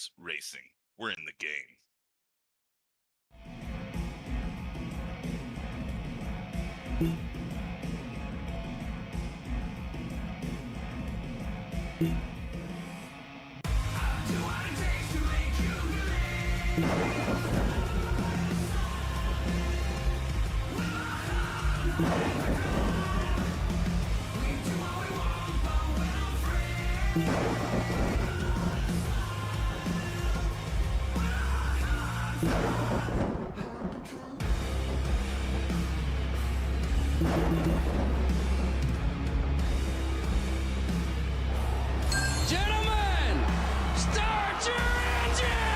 VRX Racing. We're in the game. Gentlemen, start your engine!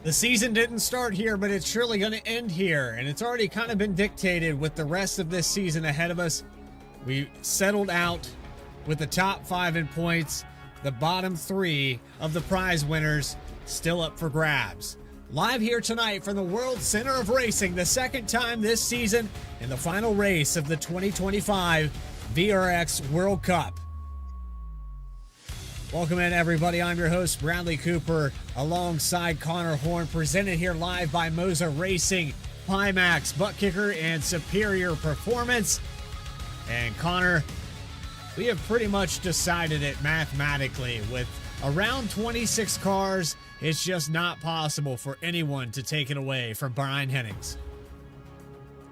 The season didn't start here, but it's surely going to end here, and it's already kind of been dictated with the rest of this season ahead of us. We settled out with the top 5 in points, the bottom 3 of the prize winners still up for grabs. Live here tonight from the World Center of Racing, the second time this season in the final race of the 2025 VRX World Cup. Welcome in, everybody. I'm your host, Bradley Cooper, alongside Connor Horn, presented here live by Moza Racing, Pimax, Butt Kicker, and Superior Performance. And Connor, we have pretty much decided it mathematically with Around 26 cars, it's just not possible for anyone to take it away from Brian Hennings.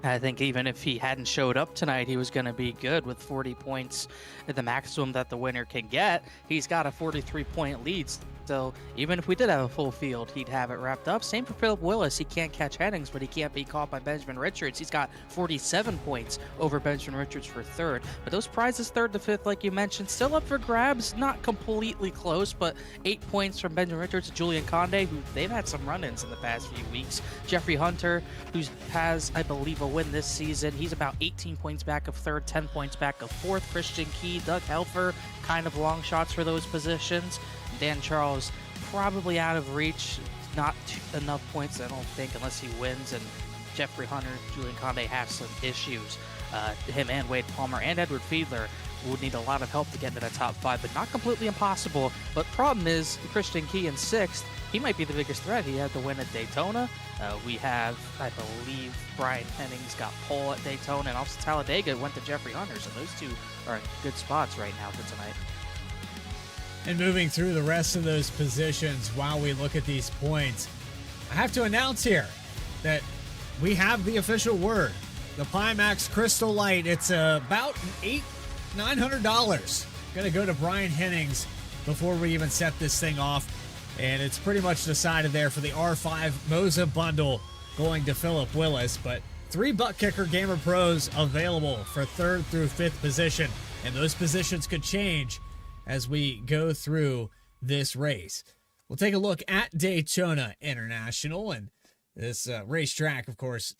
I think even if he hadn't showed up tonight, he was going to be good with 40 points at the maximum that the winner can get. He's got a 43-point lead. So even if we did have a full field, he'd have it wrapped up. Same for Philip Willis. He can't catch Hennings, but he can't be caught by Benjamin Richards. He's got 47 points over Benjamin Richards for third. But those prizes third to fifth, like you mentioned, still up for grabs. Not completely close, but 8 points from Benjamin Richards to Julian Conde, who they've had some run-ins in the past few weeks. Jeffrey Hunter, who has, I believe, a win this season. He's about 18 points back of third, 10 points back of fourth. Christian Key, Doug Helfer, kind of long shots for those positions. Dan Charles probably out of reach, not enough points, I don't think, unless he wins. And Jeffrey Hunter, Julian Conde have some issues. Him and Wade Palmer and Edward Fiedler would need a lot of help to get into the top five, but not completely impossible. But problem is, Christian Key in sixth, he might be the biggest threat. He had the win at Daytona. We have, I believe, Brian Hennings got pole at Daytona, and also Talladega went to Jeffrey Hunter. So those two are in good spots right now for tonight. And moving through the rest of those positions while we look at these points, I have to announce here that we have the official word. The Pimax Crystal Light, it's about $900. Going to go to Brian Hennings before we even set this thing off. And it's pretty much decided there for the R5 Moza bundle going to Philip Willis. But 3 butt kicker Gamer Pros available for third through fifth position. And those positions could change as we go through this race. We'll take a look at Daytona International, and this racetrack, of course,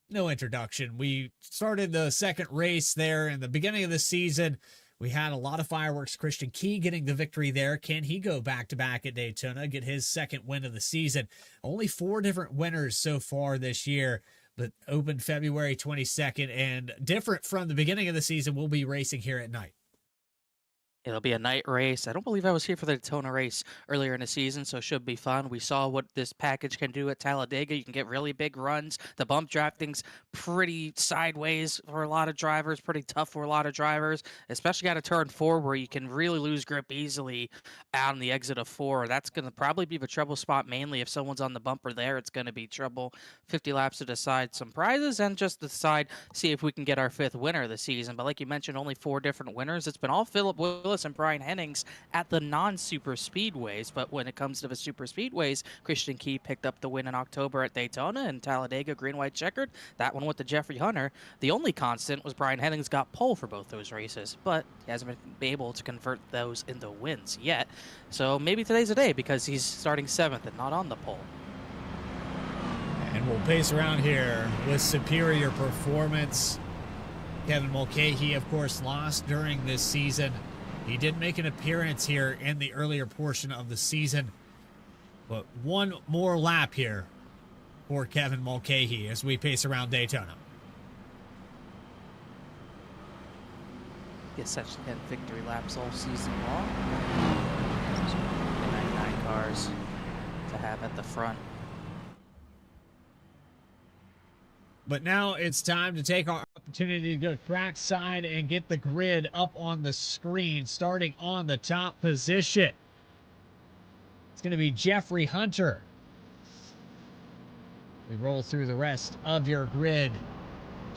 no introduction. We started the second race there in the beginning of the season. We had a lot of fireworks. Christian Key getting the victory there. Can he go back-to-back at Daytona, get his second win of the season? Only 4 different winners so far this year, but opened February 22nd, and different from the beginning of the season, we'll be racing here at night. It'll be a night race. I don't believe I was here for the Daytona race earlier in the season, so it should be fun. We saw what this package can do at Talladega. You can get really big runs. The bump drafting's pretty sideways for a lot of drivers, pretty tough for a lot of drivers, especially got a turn 4 where you can really lose grip easily out on the exit of 4. That's going to probably be the trouble spot mainly. If someone's on the bumper there, it's going to be trouble. 50 laps to decide some prizes and just decide, see if we can get our 5th winner of the season. But like you mentioned, only 4 different winners. It's been all Philip Willis and Brian Hennings at the non-super speedways, but when it comes to the super speedways, Christian Key picked up the win in October at Daytona and Talladega, green, white, checkered. That one went to Jeffrey Hunter. The only constant was Brian Hennings got pole for both those races, but he hasn't been able to convert those into wins yet. So maybe today's the day because he's starting 7th and not on the pole. And we'll pace around here with superior performance. Kevin Mulcahy, of course, lost during this season. He did make an appearance here in the earlier portion of the season. But one more lap here for Kevin Mulcahy as we pace around Daytona. Gets such 10 victory laps all season long. So 99 cars to have at the front. But now it's time to take our opportunity to go track side and get the grid up on the screen, starting on the top position. It's going to be Jeffrey Hunter. We roll through the rest of your grid.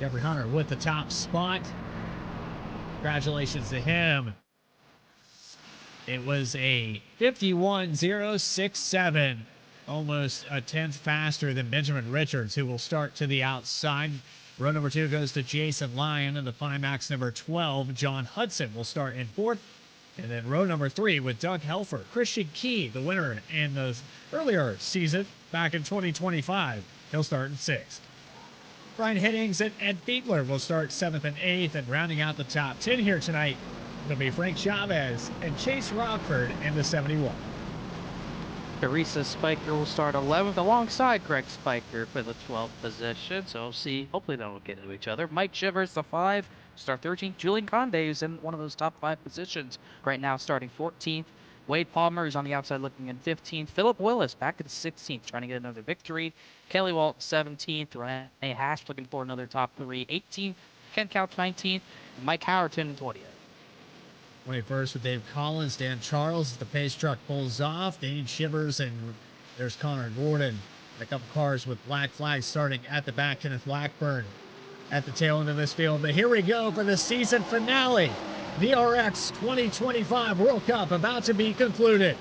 Jeffrey Hunter with the top spot. Congratulations to him. It was a 51.067. Almost a tenth faster than Benjamin Richards, who will start to the outside. Row number 2 goes to Jason Lyon, and the Pimax number 12, John Hudson, will start in 4th. And then row number 3 with Doug Helfer, Christian Key, the winner in the earlier season back in 2025. He'll start in 6th. Brian Hennings and Ed Fiedler will start 7th and 8th, and rounding out the top 10 here tonight will be Frank Chavez and Chase Rockford in the 71. Teresa Spiker will start 11th alongside Greg Spiker for the 12th position. So we'll see. Hopefully they don't get into each other. Mike Shivers, the 5, start 13th. Julian Conde is in one of those top 5 positions right now, starting 14th. Wade Palmer is on the outside looking in 15th. Philip Willis back in 16th, trying to get another victory. Kelly Walt 17th. Renee Hash looking for another top 3. 18th. Ken Couch 19th. Mike Howerton 20th. 21st with Dave Collins, Dan Charles as the pace truck pulls off. Dane Shivers, and there's Connor Gordon. A couple cars with black flags starting at the back. Kenneth Blackburn at the tail end of this field. But here we go for the season finale. VRX 2025 World Cup about to be concluded.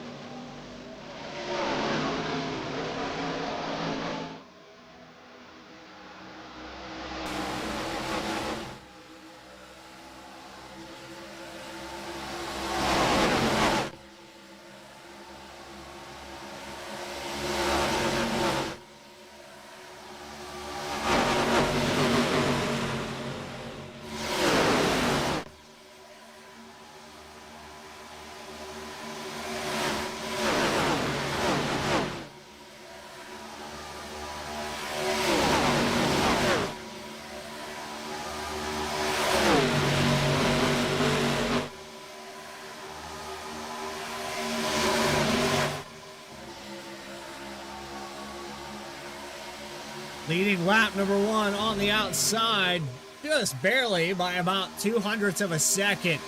Leading lap number 1 on the outside, just barely by about 0.02 of a second,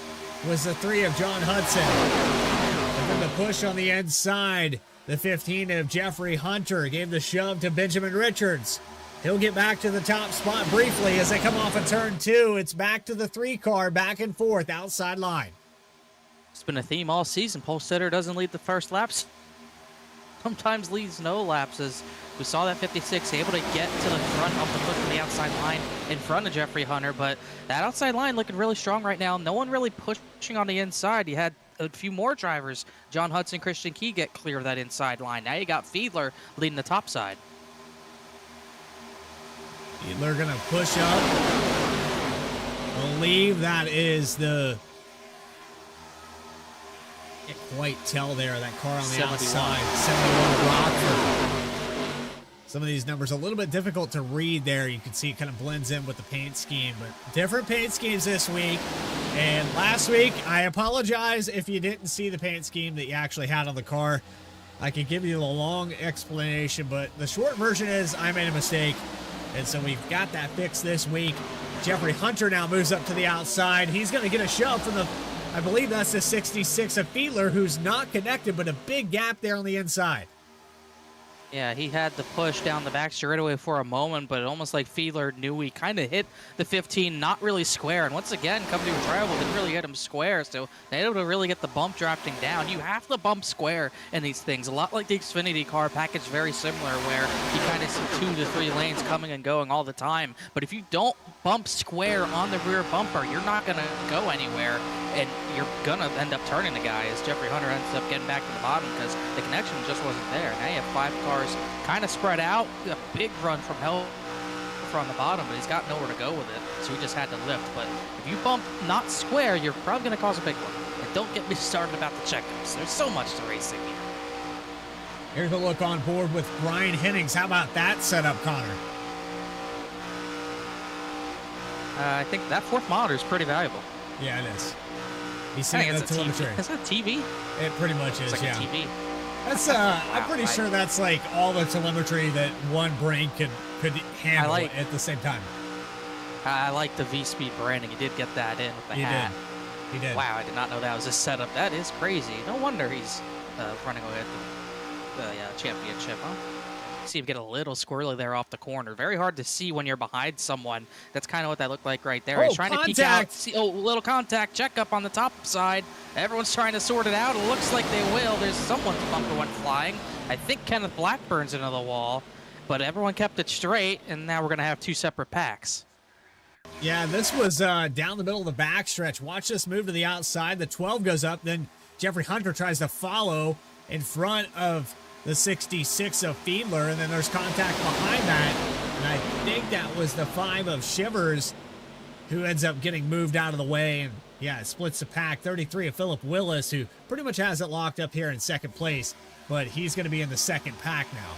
was the 3 of John Hudson. And then the push on the inside, the 15 of Jeffrey Hunter gave the shove to Benjamin Richards. He'll get back to the top spot briefly as they come off of turn 2. It's back to the 3 car, back and forth, outside line. It's been a theme all season. Pole sitter doesn't lead the first laps. Sometimes leads no laps, as we saw that 56 able to get to the front of the push from the outside line in front of Jeffrey Hunter, but that outside line looking really strong right now. No one really pushing on the inside. You had a few more drivers, John Hudson, Christian Key, get clear of that inside line. Now you got Fiedler leading the top side. Fiedler gonna push up. I believe that is the... Can't quite tell there, that car on the 71. outside, 71 Rockford. Some of these numbers a little bit difficult to read there. You can see it kind of blends in with the paint scheme, but different paint schemes this week. And last week, I apologize if you didn't see the paint scheme that you actually had on the car. I could give you a long explanation, but the short version is I made a mistake. And so we've got that fixed this week. Jeffrey Hunter now moves up to the outside. He's going to get a shove from the, I believe that's the 66 of Fiedler, who's not connected, but a big gap there on the inside. Yeah, he had the push down the back straightaway for a moment, but almost like Fiedler knew he kind of hit the 15, not really square. And once again, coming to a travel, didn't really hit him square, so they able to really get the bump drafting down. You have to bump square in these things. A lot like the Xfinity car package, very similar, where you kind of see 2 to 3 lanes coming and going all the time. But if you don't bump square on the rear bumper, you're not going to go anywhere, and you're going to end up turning the guy, as Jeffrey Hunter ends up getting back to the bottom because the connection just wasn't there. Now you have 5 cars kind of spread out. A big run from Hell from the bottom, but he's got nowhere to go with it, so he just had to lift. But if you bump not square, you're probably going to cause a big one. And don't get me started about the checkups. There's so much to racing here. Here's a look on board with Brian Hennings. How about that setup, Connor? I think that 4th monitor is pretty valuable. Yeah, it is. He's sitting at the telemetry. Is that a TV? It pretty much is, it's like yeah. a TV. That's I'm pretty sure that's like all the telemetry that one brain could handle at the same time. I like the V-Speed branding. You did get that in with the hat. He did. Wow, I did not know that was a setup. That is crazy. No wonder he's running away with the championship, huh? See him get a little squirrely there off the corner. Very hard to see when you're behind someone. That's kind of what that looked like right there. He's trying to peek out. See, little contact checkup on the top side. Everyone's trying to sort it out. It looks like they will. There's someone's bumper went flying. I think Kenneth Blackburn's into the wall, but everyone kept it straight, and now we're going to have 2 separate packs. Yeah, this was down the middle of the backstretch. Watch this move to the outside. The 12 goes up, then Jeffrey Hunter tries to follow in front of the 66 of Fiedler, and then there's contact behind that. And I think that was the 5 of Shivers, who ends up getting moved out of the way. And yeah, it splits the pack. 33 of Philip Willis, who pretty much has it locked up here in 2nd place, but he's going to be in the 2nd pack now.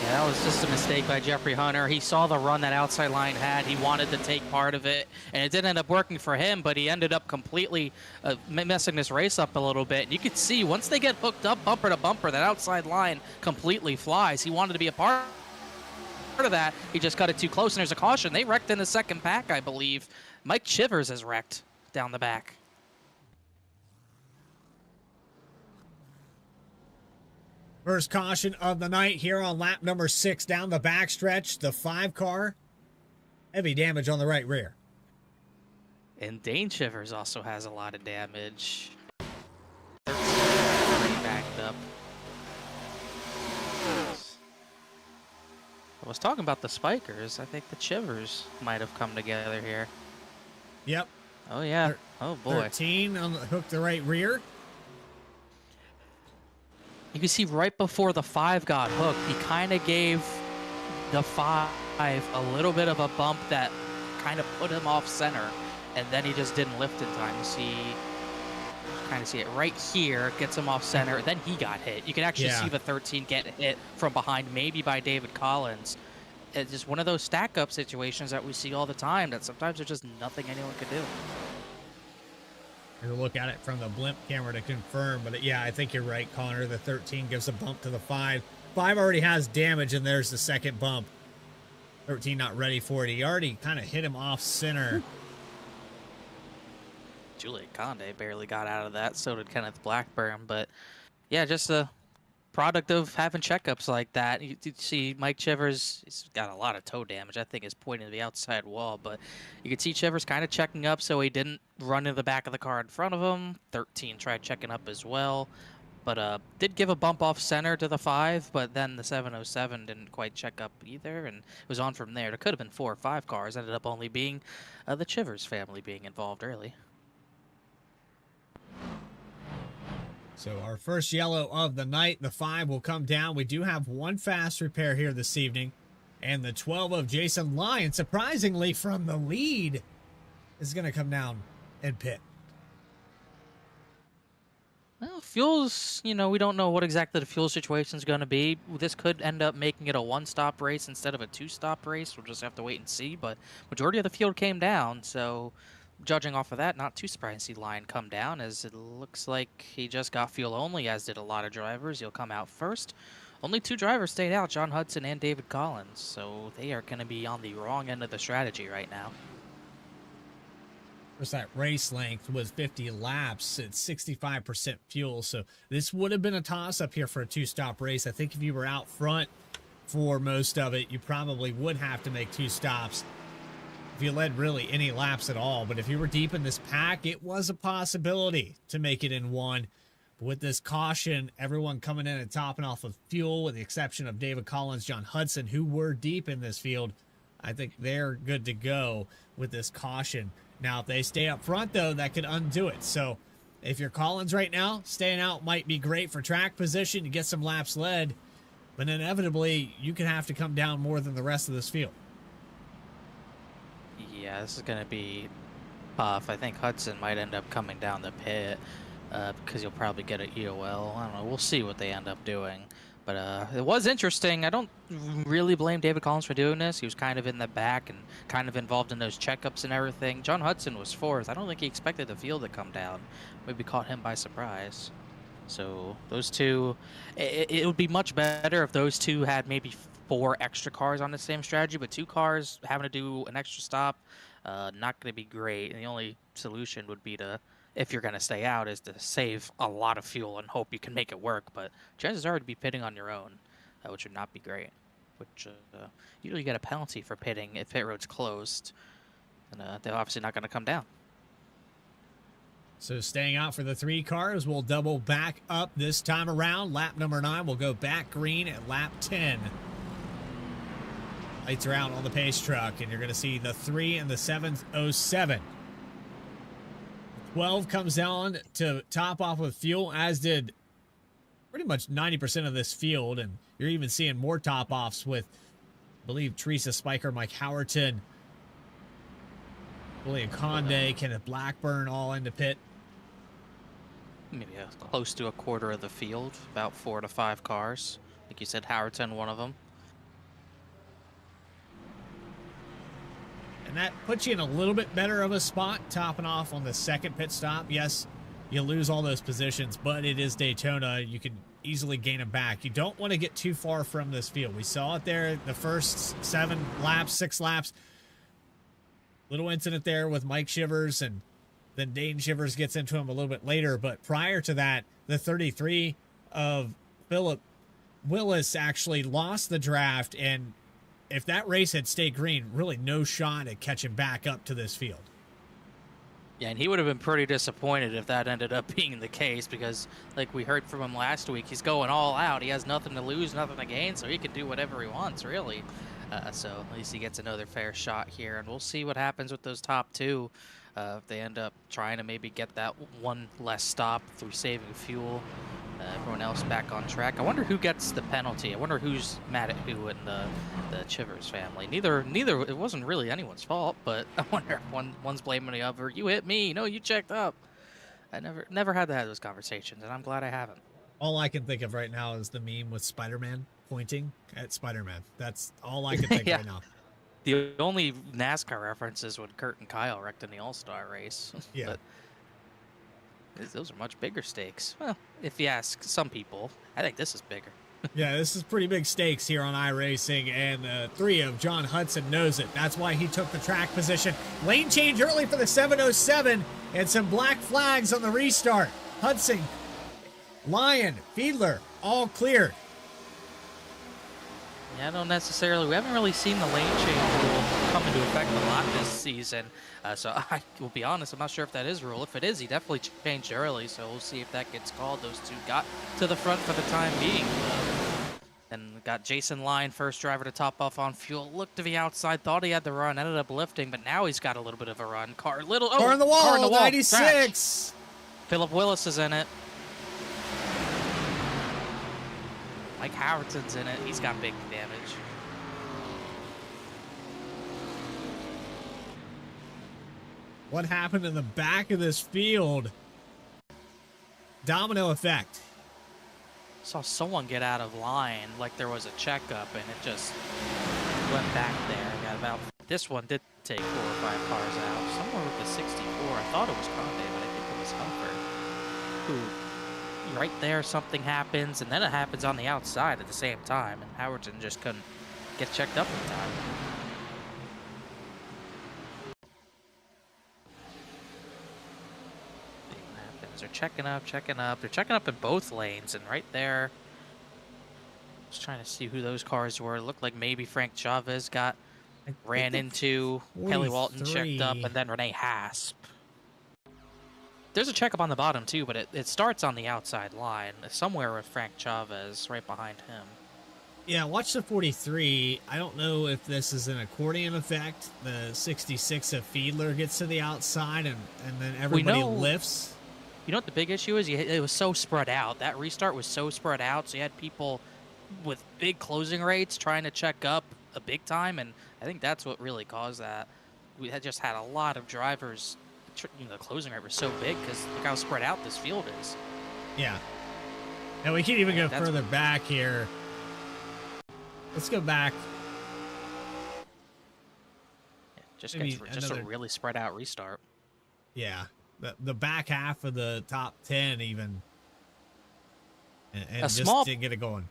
Yeah, that was just a mistake by Jeffrey Hunter. He saw the run that outside line had. He wanted to take part of it, and it didn't end up working for him, but he ended up completely messing this race up a little bit. And you could see once they get hooked up bumper to bumper, that outside line completely flies. He wanted to be a part of that. He just cut it too close, and there's a caution. They wrecked in the 2nd pack, I believe. Mike Chivers has wrecked down the back. First caution of the night here on lap number 6 down the backstretch. The 5 car, heavy damage on the right rear. And Dane Shivers also has a lot of damage. 13 backed up. I was talking about the spikers. I think the Chivers might have come together here. Yep. Oh, yeah. Oh, boy. 13 on the hook the right rear. You can see right before the 5 got hooked, he kind of gave the 5 a little bit of a bump that kind of put him off center, and then he just didn't lift in time. You see, kind of see it right here, gets him off center, then he got hit. You can actually see the 13 get hit from behind, maybe by David Collins. It's just one of those stack-up situations that we see all the time that sometimes there's just nothing anyone could do. You'll look at it from the blimp camera to confirm, but yeah, I think you're right, Connor. The 13 gives a bump to the 5. 5 already has damage, and there's the second bump. 13 not ready for it. He already kind of hit him off center. Julian Conde barely got out of that, so did Kenneth Blackburn, but yeah, just a product of having checkups like that. You see Mike Chivers, he's got a lot of toe damage. I think is pointing to the outside wall, but you could see Chivers kind of checking up so he didn't run into the back of the car in front of him. 13 tried checking up as well, but did give a bump off center to the 5, but then the 707 didn't quite check up either, and it was on from there. There could have been 4 or 5 cars. Ended up only being the Chivers family being involved early. So our first yellow of the night, the 5 will come down. We do have one fast repair here this evening. And the 12 of Jason Lyon, surprisingly from the lead, is going to come down and pit. Well, fuels, you know, we don't know what exactly the fuel situation is going to be. This could end up making it a 1-stop race instead of a 2-stop race. We'll just have to wait and see. But majority of the field came down, so judging off of that, not too surprised to see Lyon come down, as it looks like he just got fuel only, as did a lot of drivers. He'll come out first. Only 2 drivers stayed out, John Hudson and David Collins, so they are going to be on the wrong end of the strategy right now. Of course, that race length was 50 laps. It's 65% fuel, so this would have been a toss-up here for a 2-stop race. I think if you were out front for most of it, you probably would have to make 2 stops if you led really any laps at all. But if you were deep in this pack, it was a possibility to make it in 1. But with this caution, everyone coming in and topping off of fuel, with the exception of David Collins, John Hudson, who were deep in this field, I think they're good to go with this caution. Now, if they stay up front, though, that could undo it. So if you're Collins right now, staying out might be great for track position to get some laps led, but inevitably, you could have to come down more than the rest of this field. Yeah, this is going to be tough. I think Hudson might end up coming down the pit because he'll probably get an EOL. I don't know. We'll see what they end up doing. But it was interesting. I don't really blame David Collins for doing this. He was kind of in the back and kind of involved in those checkups and everything. John Hudson was 4th. I don't think he expected the field to come down. Maybe caught him by surprise. So those two, it would be much better if those two had maybe 4 extra cars on the same strategy, but 2 cars having to do an extra stop, not going to be great. And the only solution would be to, if you're going to stay out, is to save a lot of fuel and hope you can make it work. But chances are to be pitting on your own, which would not be great. Which usually you get a penalty for pitting if pit road's closed, and they're obviously not going to come down. So staying out for the 3 cars, we'll double back up this time around. Lap number 9 will go back green at lap 10. Lights are out on the pace truck, and you're going to see the 3 and the 707. 12 comes on to top off with fuel, as did pretty much 90% of this field, and you're even seeing more top offs with, I believe, Teresa Spiker, Mike Howerton, Julian Conde, Kenneth Blackburn all into pit. Maybe close to a quarter of the field, about 4 to 5 cars. Like you said, Howerton, one of them. And that puts you in a little bit better of a spot, topping off on the second pit stop. Yes, you lose all those positions, but it is Daytona. You can easily gain them back. You don't want to get too far from this field. We saw it there the first 7 laps, 6 laps. Little incident there with Mike Shivers, and then Dane Shivers gets into him a little bit later. But prior to that, the 33 of Philip Willis actually lost the draft, and if that race had stayed green, really no shot at catching back up to this field. Yeah, and he would have been pretty disappointed if that ended up being the case because, like we heard from him last week, he's going all out. He has nothing to lose, nothing to gain, so he can do whatever he wants, really. So at least he gets another fair shot here, and we'll see what happens with those top two. If they end up trying to maybe get that one less stop through saving fuel, everyone else back on track. I wonder who gets the penalty. I wonder who's mad at who in the Chivers family. Neither. It wasn't really anyone's fault, but I wonder if one's blaming the other. You hit me. No, you checked up. I never had to have those conversations, and I'm glad I haven't. All I can think of right now is the meme with Spider-Man pointing at Spider-Man. That's all I can think Yeah. right now. The only NASCAR reference is when Kurt and Kyle wrecked in the All-Star race. Yeah. But those are much bigger stakes. Well, if you ask some people, I think this is bigger. Yeah, this is pretty big stakes here on iRacing, and 3 of John Hudson knows it. That's why he took the track position. Lane change early for the 707, and some black flags on the restart. Hudson, Lyon, Fiedler, all cleared. Yeah, we haven't really seen the lane change rule come into effect a lot this season. So I will be honest, I'm not sure if that is a rule. If it is, he definitely changed early, so we'll see if that gets called. Those two got to the front for the time being. And got Jason Lyon, first driver to top off on fuel. Looked to the outside, thought he had the run, ended up lifting, but now he's got a little bit of a run. Car in the wall, 96. Crash. Philip Willis is in it. Mike Howardton's in it. He's got big damage. What happened in the back of this field? Domino effect. Saw someone get out of line like there was a checkup, and it just went back there. This one did take 4 or 5 cars out. Somewhere with the 64. I thought it was Conde, but I think it was Humper. Who, right there, something happens, and then it happens on the outside at the same time, and Howardton just couldn't get checked up in time. They're checking up. They're checking up in both lanes, and right there, just trying to see who those cars were. It looked like maybe Frank Chavez ran into, Kelly Walton checked up, and then Renee Hasp. There's a checkup on the bottom too, but it starts on the outside line, somewhere with Frank Chavez right behind him. Yeah, watch the 43. I don't know if this is an accordion effect. The 66 of Fiedler gets to the outside, and then everybody lifts. You know what the big issue is? It was so spread out. That restart was so spread out, so you had people with big closing rates trying to check up a big time, and I think that's what really caused that. We had just had a lot of drivers. The closing rate was so big because look how spread out this field is. Yeah. And we can't even go further back here. Let's go back. Yeah, just a really spread out restart. Yeah. The back half of the top 10 even. And just didn't get it going.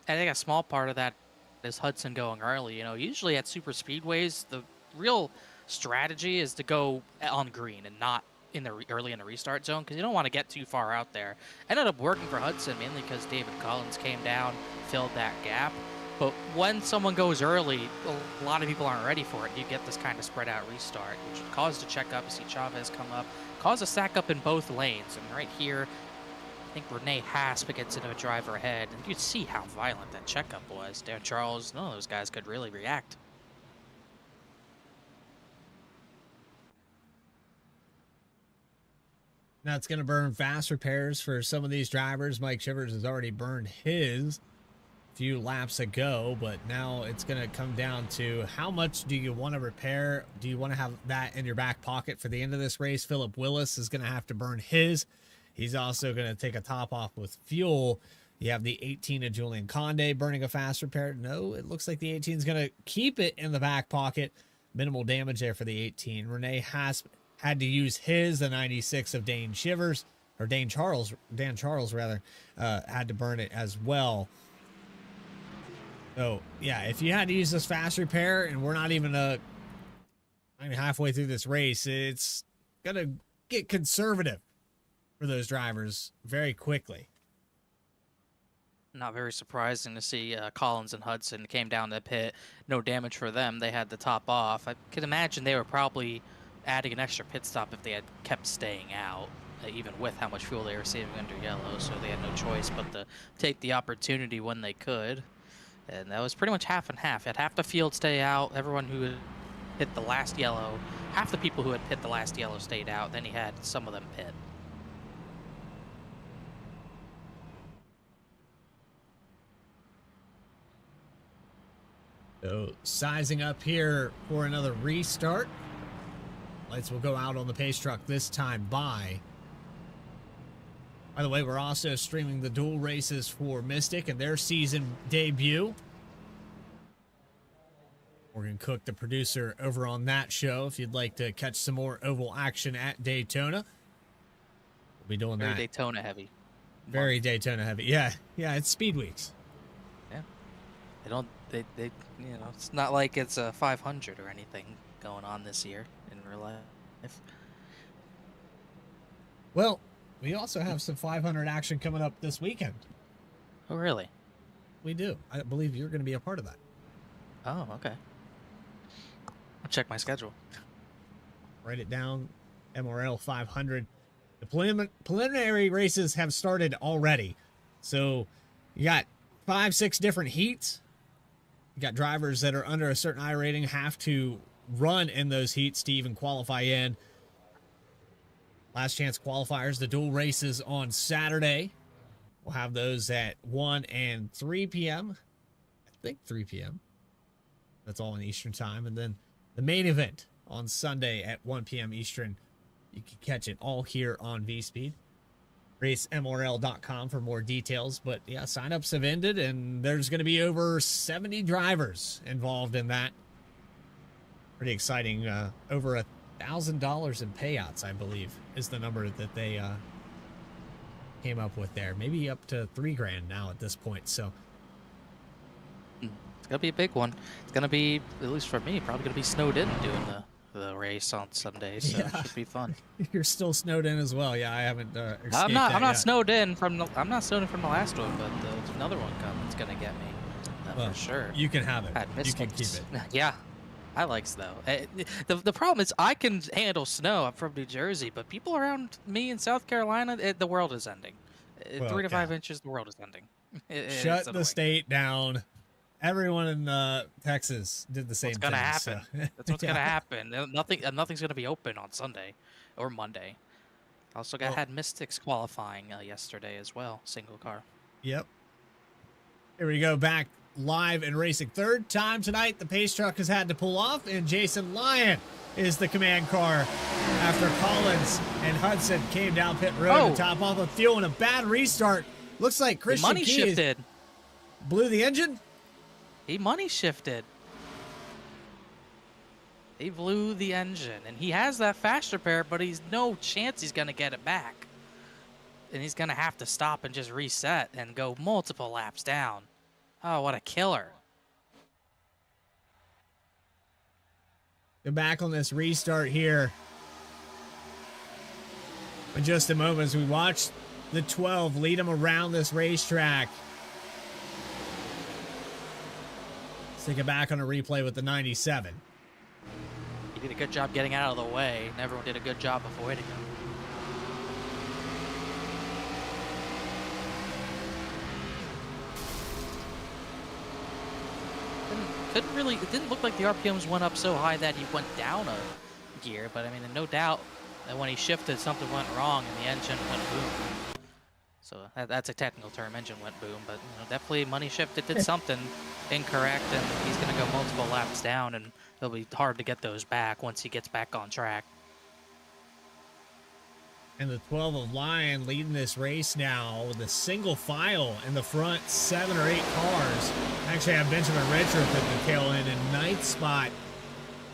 I think a small part of that is Hudson going early. You know, usually at super speedways, the real strategy is to go on green and not in the early in the restart zone because you don't want to get too far out there. Ended up working for Hudson mainly because David Collins came down, filled that gap. But when someone goes early, a lot of people aren't ready for it. You get this kind of spread out restart, which caused a check up. You see Chavez come up, cause a stack up in both lanes. And right here, I think Renee Hasp gets into a driver ahead. And you see how violent that checkup was. Dan Charles, none of those guys could really react. Now it's going to burn fast repairs for some of these drivers. Mike Shivers has already burned his few laps ago, but now it's going to come down to how much do you want to repair? Do you want to have that in your back pocket for the end of this race? Philip Willis is going to have to burn his. He's also going to take a top off with fuel. You have the 18 of Julian Conde burning a fast repair. No, it looks like the 18 is going to keep it in the back pocket. Minimal damage there for the 18. Renee Hasp had to use his, the 96 of Dan Charles rather, had to burn it as well. So, yeah, if you had to use this fast repair, and we're not even halfway through this race, it's going to get conservative for those drivers very quickly. Not very surprising to see Collins and Hudson came down the pit. No damage for them. They had to top off. I could imagine they were probably adding an extra pit stop if they had kept staying out, even with how much fuel they were saving under yellow. So they had no choice but to take the opportunity when they could. And that was pretty much half and half. Had half the field stay out. Everyone who had hit the last yellow, half the people who had hit the last yellow stayed out. Then he had some of them pit. So sizing up here for another restart. Lights will go out on the pace truck this time by the way, we're also streaming the dual races for Mystic and their season debut. Morgan Cook, the producer, over on that show. If you'd like to catch some more oval action at Daytona, we'll be doing Very that. Daytona heavy. Very Daytona heavy. Yeah, it's speed weeks. Yeah. They it's not like it's a 500 or anything going on this year in real life. Well, we also have some 500 action coming up this weekend. Oh, really? We do. I believe you're going to be a part of that. Oh, okay. I'll check my schedule. Write it down. MRL 500. The preliminary races have started already. So you got 5-6 different heats. You got drivers that are under a certain I rating have to run in those heats to even qualify in. Last chance qualifiers, the dual races on Saturday. We'll have those at 1 and 3 p.m. I think 3 p.m. That's all in Eastern time. And then the main event on Sunday at 1 p.m. Eastern. You can catch it all here on VSpeed. RaceMRL.com for more details. But yeah, signups have ended, and there's going to be over 70 drivers involved in that. Pretty exciting. Over $1,000 in payouts, I believe, is the number that they came up with there. Maybe up to $3,000 now at this point. So It's gonna be a big one. It's gonna be, at least for me, probably gonna be snowed in doing the race on Sunday, so Yeah. it should be fun. you're still snowed in as well. Yeah, I haven't. Escaped I'm that not yet. snowed in from the last one, but there's another one coming. It's gonna get me Well, for sure. You can have it. Had You can keep mistakes. it. Yeah, I like snow. The problem is I can handle snow. I'm from New Jersey, but people around me in South Carolina, the world is ending. Well, 3 to 5 yeah. inches, the world is ending. Shut It's the annoying. state down. Everyone in Texas did the same What's thing. gonna happen? So. That's what's Yeah. gonna happen. Nothing's gonna be open on Sunday or Monday. Also, Well- had Mystics qualifying yesterday as well, single car. Yep. Here we go, back live and racing. Third time tonight, the pace truck has had to pull off, and Jason Lyon is the command car after Collins and Hudson came down pit road Oh. to top off with fuel and a bad restart. Looks like He Christian money Key shifted. blew the engine. He money shifted. He blew the engine, and he has that fast repair, but he's no chance he's gonna get it back. And he's gonna have to stop and just reset and go multiple laps down. Oh, what a killer! Go back on this restart here in just a moment as we watch the 12 lead them around this racetrack. Let's take it back on a replay with the 97. He did a good job getting out of the way, and everyone did a good job avoiding him. It didn't look like the RPMs went up so high that he went down a gear, but I mean, no doubt that when he shifted, something went wrong and the engine went boom. So that's a technical term, engine went boom, but definitely money shifted, did something incorrect, and he's going to go multiple laps down, and it'll be hard to get those back once he gets back on track. And the 12 of Lion leading this race now with a single file in the front 7 or 8 cars. Actually, I have Benjamin Redruth at the tail end in 9th spot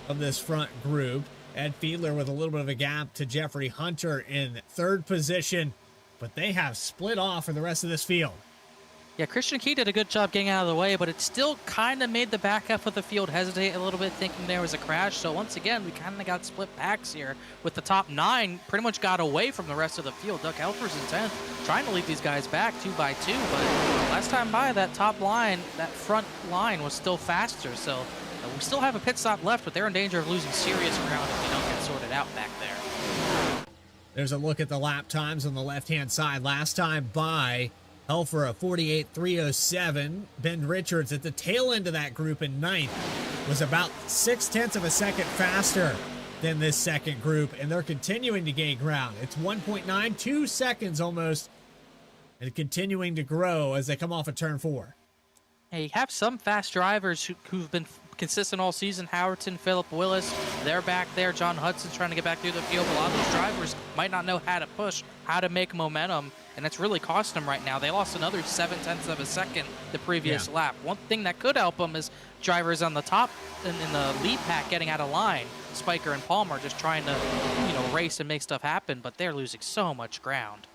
of this front group. Ed Fiedler with a little bit of a gap to Jeffrey Hunter in 3rd position, but they have split off for the rest of this field. Yeah, Christian Key did a good job getting out of the way, but it still kind of made the back half of the field hesitate a little bit, thinking there was a crash. So once again, we kind of got split packs here with the top 9 pretty much got away from the rest of the field. Doug Helfer's in 10th, trying to lead these guys back 2 by 2, but last time by, that top line, that front line was still faster. So we still have a pit stop left, but they're in danger of losing serious ground if they don't get sorted out back there. There's a look at the lap times on the left-hand side. Last time by, Helfer a 48.307. Ben Richards at the tail end of that group in 9th was about 0.6 of a second faster than this second group, and they're continuing to gain ground. It's 1.92 seconds almost, and continuing to grow as they come off of turn 4. Hey, you have some fast drivers who've been consistent all season. Howerton, Philip Willis, they're back there. John Hudson's trying to get back through the field. A lot of those drivers might not know how to push, how to make momentum, and it's really costing them right now. They lost another 0.7 of a second the previous lap. One thing that could help them is drivers on the top in the lead pack getting out of line. Spiker and Palmer just trying to, race and make stuff happen, but they're losing so much ground.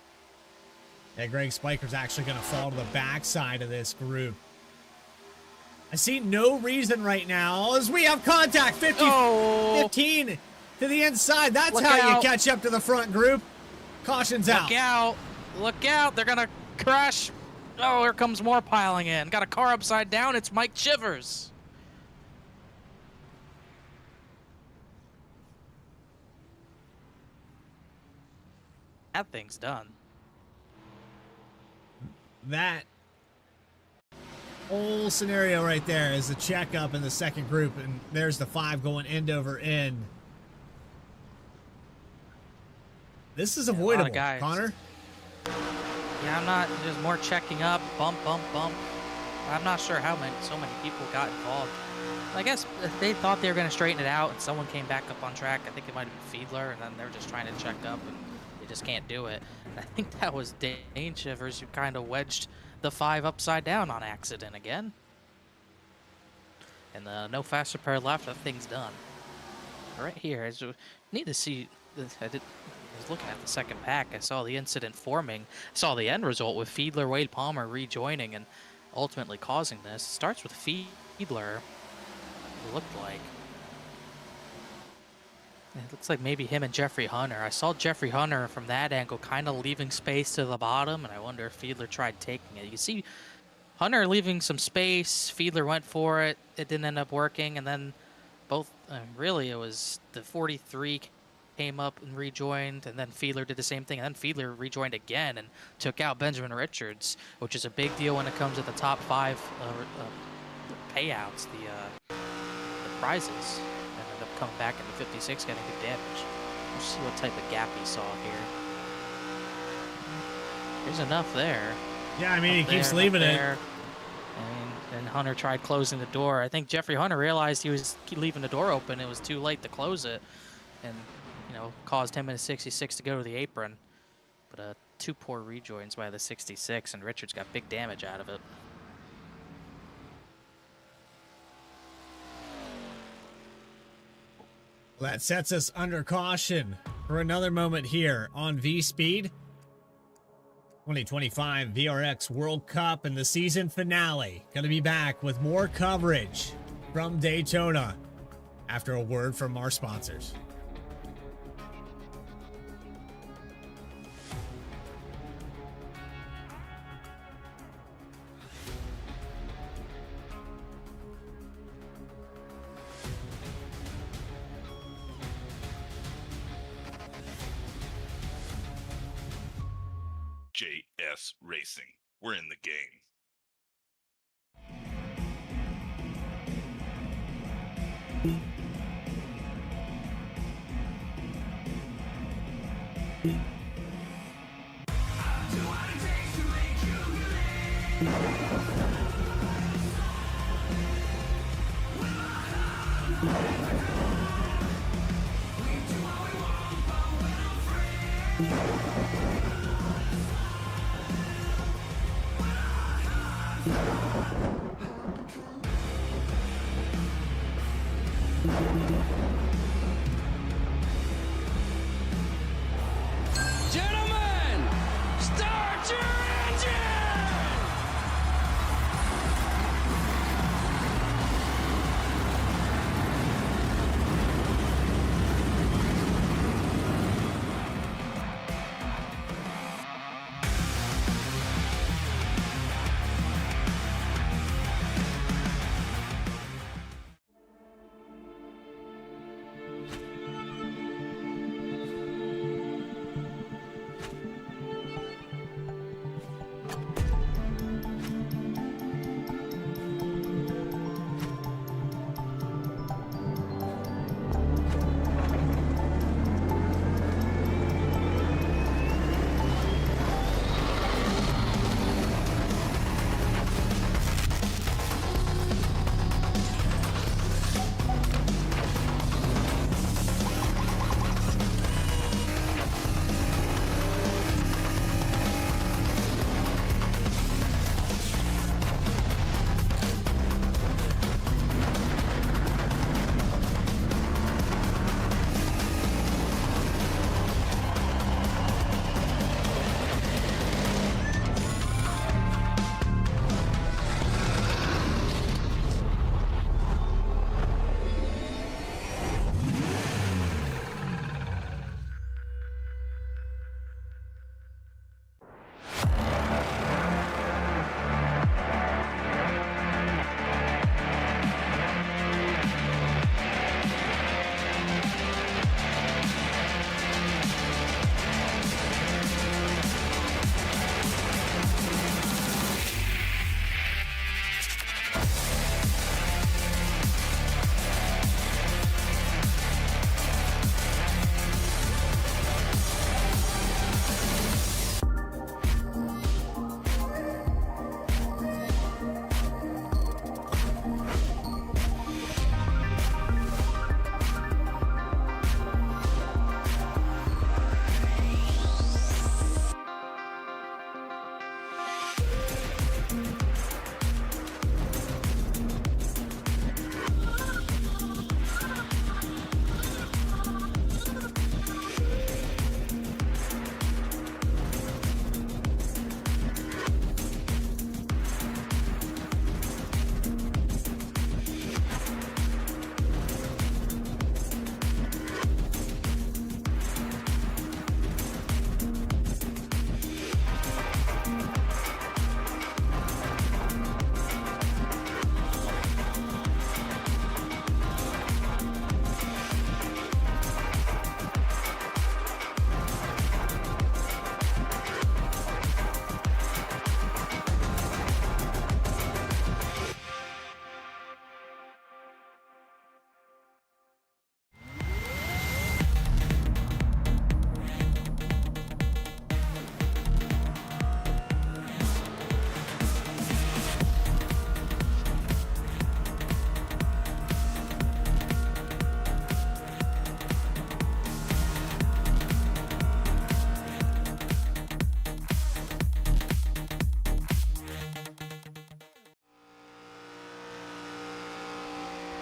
Yeah, Greg Spiker's actually going to fall to the backside of this group. I see no reason right now as we have contact. 15 to the inside. That's Look how out. you catch up to the front group. Caution's out. Look out. Look out. They're going to crash. Oh, here comes more piling in. Got a car upside down. It's Mike Chivers. That thing's done. That whole scenario right there is the checkup in the second group, and there's the 5 going end over end. This is avoidable, Connor. Yeah, I'm not. There's more checking up, bump. I'm not sure how so many people got involved. I guess they thought they were going to straighten it out, and someone came back up on track. I think it might have been Fiedler, and then they were just trying to check up, and they just can't do it. And I think that was Dane Chivers who kind of wedged the 5 upside down on accident again. And no faster pair left. That thing's done. Right here, I need to see. I was looking at the second pack. I saw the incident forming. I saw the end result with Fiedler, Wade Palmer rejoining and ultimately causing this. It starts with Fiedler. It looked like. It looks like maybe him and Jeffrey Hunter. I saw Jeffrey Hunter from that angle kind of leaving space to the bottom, and I wonder if Fiedler tried taking it. You see Hunter leaving some space. Fiedler went for it. It didn't end up working, and then both, really it was the 43 came up and rejoined, and then Fiedler did the same thing, and then Fiedler rejoined again and took out Benjamin Richards, which is a big deal when it comes to the top 5 payouts, the prizes. Ended up coming back into 56, getting good damage. Let's see what type of gap he saw here. There's enough there. Yeah, I mean, he keeps leaving it. And Hunter tried closing the door. I think Jeffrey Hunter realized he was leaving the door open. It was too late to close it, and caused him in a 66 to go to the apron. But 2 poor rejoins by the 66, and Richards got big damage out of it. Well, that sets us under caution for another moment here on V-Speed. 2025 VRX World Cup and the season finale. Going to be back with more coverage from Daytona after a word from our sponsors. JS Racing. We're in the game. Gentlemen, start your engine!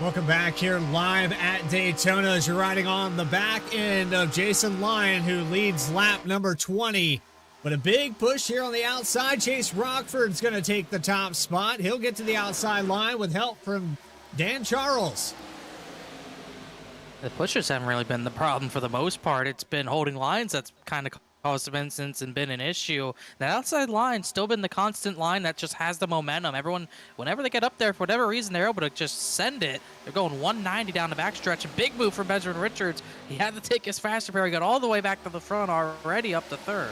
Welcome back here live at Daytona as you're riding on the back end of Jason Lyon, who leads lap number 20. But a big push here on the outside. Chase Rockford's going to take the top spot. He'll get to the outside line with help from Dan Charles. The pushers haven't really been the problem for the most part. It's been holding lines that's kind of caused some incidents and been an issue. The outside line's still been the constant line that just has the momentum. Everyone, whenever they get up there, for whatever reason, they're able to just send it. They're going 190 down the backstretch. A big move from Benjamin Richards. He had to take his faster pair. He got all the way back to the front already up to third.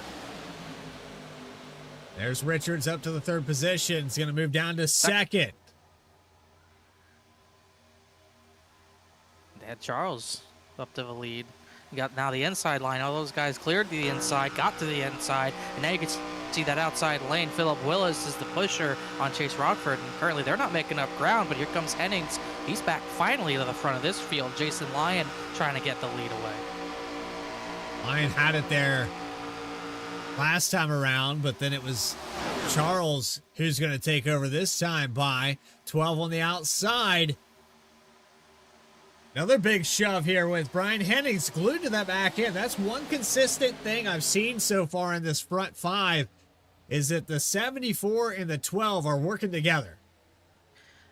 There's Richards up to the third position. He's going to move down to second. They had Charles up to the lead. You got now the inside line. All those guys cleared the inside, got to the inside, and now you can see that outside lane. Philip Willis is the pusher on Chase Rockford, and currently they're not making up ground, but here comes Hennings. He's back finally to the front of this field. Jason Lyon trying to get the lead away. Lyon had it there last time around, but then it was Charles who's going to take over this time by 12 on the outside. Another big shove here with Brian Hennings glued to that back end. That's one consistent thing I've seen so far in this front five, is that the 74 and the 12 are working together.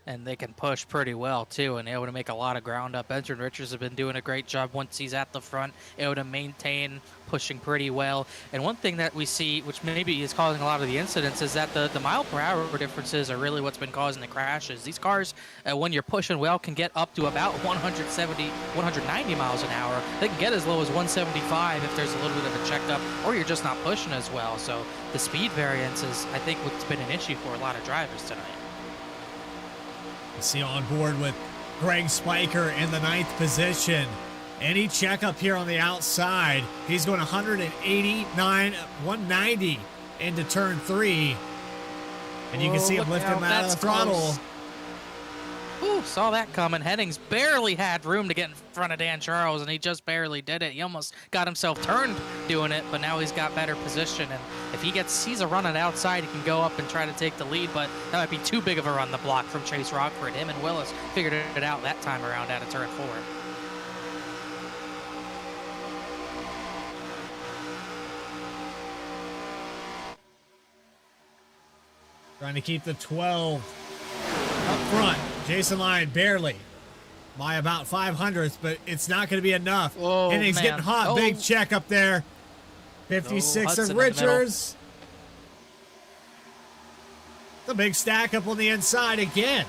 And they can push pretty well, too, and able to make a lot of ground up. Benjamin Richards has been doing a great job once he's at the front, able to maintain pushing pretty well. And one thing that we see, which maybe is causing a lot of the incidents, is that the mile per hour differences are really what's been causing the crashes. These cars, when you're pushing well, can get up to about 170, 190 miles an hour. They can get as low as 175 if there's a little bit of a checkup, or you're just not pushing as well. So the speed variance is, I think, what's been an issue for a lot of drivers tonight. You see on board with Greg Spiker in the 9th position. Any checkup here on the outside. He's going 189, 190 into turn 3. And you can see him lifting him out of the throttle. Ooh, saw that coming. Hennings barely had room to get in front of Dan Charles, and he just barely did it. He almost got himself turned doing it, but now he's got better position. And if he sees a run on the outside, he can go up and try to take the lead, but that might be too big of a run the block from Chase Rockford. Him and Willis figured it out that time around out of turn 4. Trying to keep the 12 up front. Jason Lyon barely by about 500ths, but it's not going to be enough. Oh, Hennings getting hot. Big check up there. 56 of Richards. The big stack up on the inside again.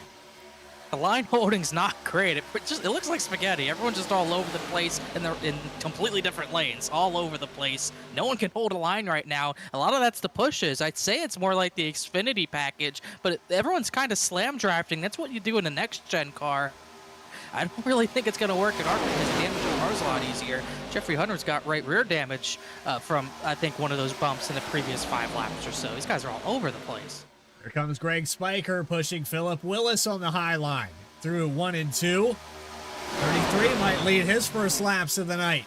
The line holding's not great. It looks like spaghetti. Everyone's just all over the place, and they're in completely different lanes, all over the place. No one can hold a line right now. A lot of that's the pushes. I'd say it's more like the Xfinity package, but everyone's kind of slam drafting. That's what you do in a next-gen car. I don't really think it's going to work in our because damage the car's a lot easier. Jeffrey Hunter's got right rear damage from, I think, one of those bumps in the previous 5 laps or so. These guys are all over the place. Here comes Greg Spiker pushing Philip Willis on the high line through 1 and 2. 33 might lead his first laps of the night.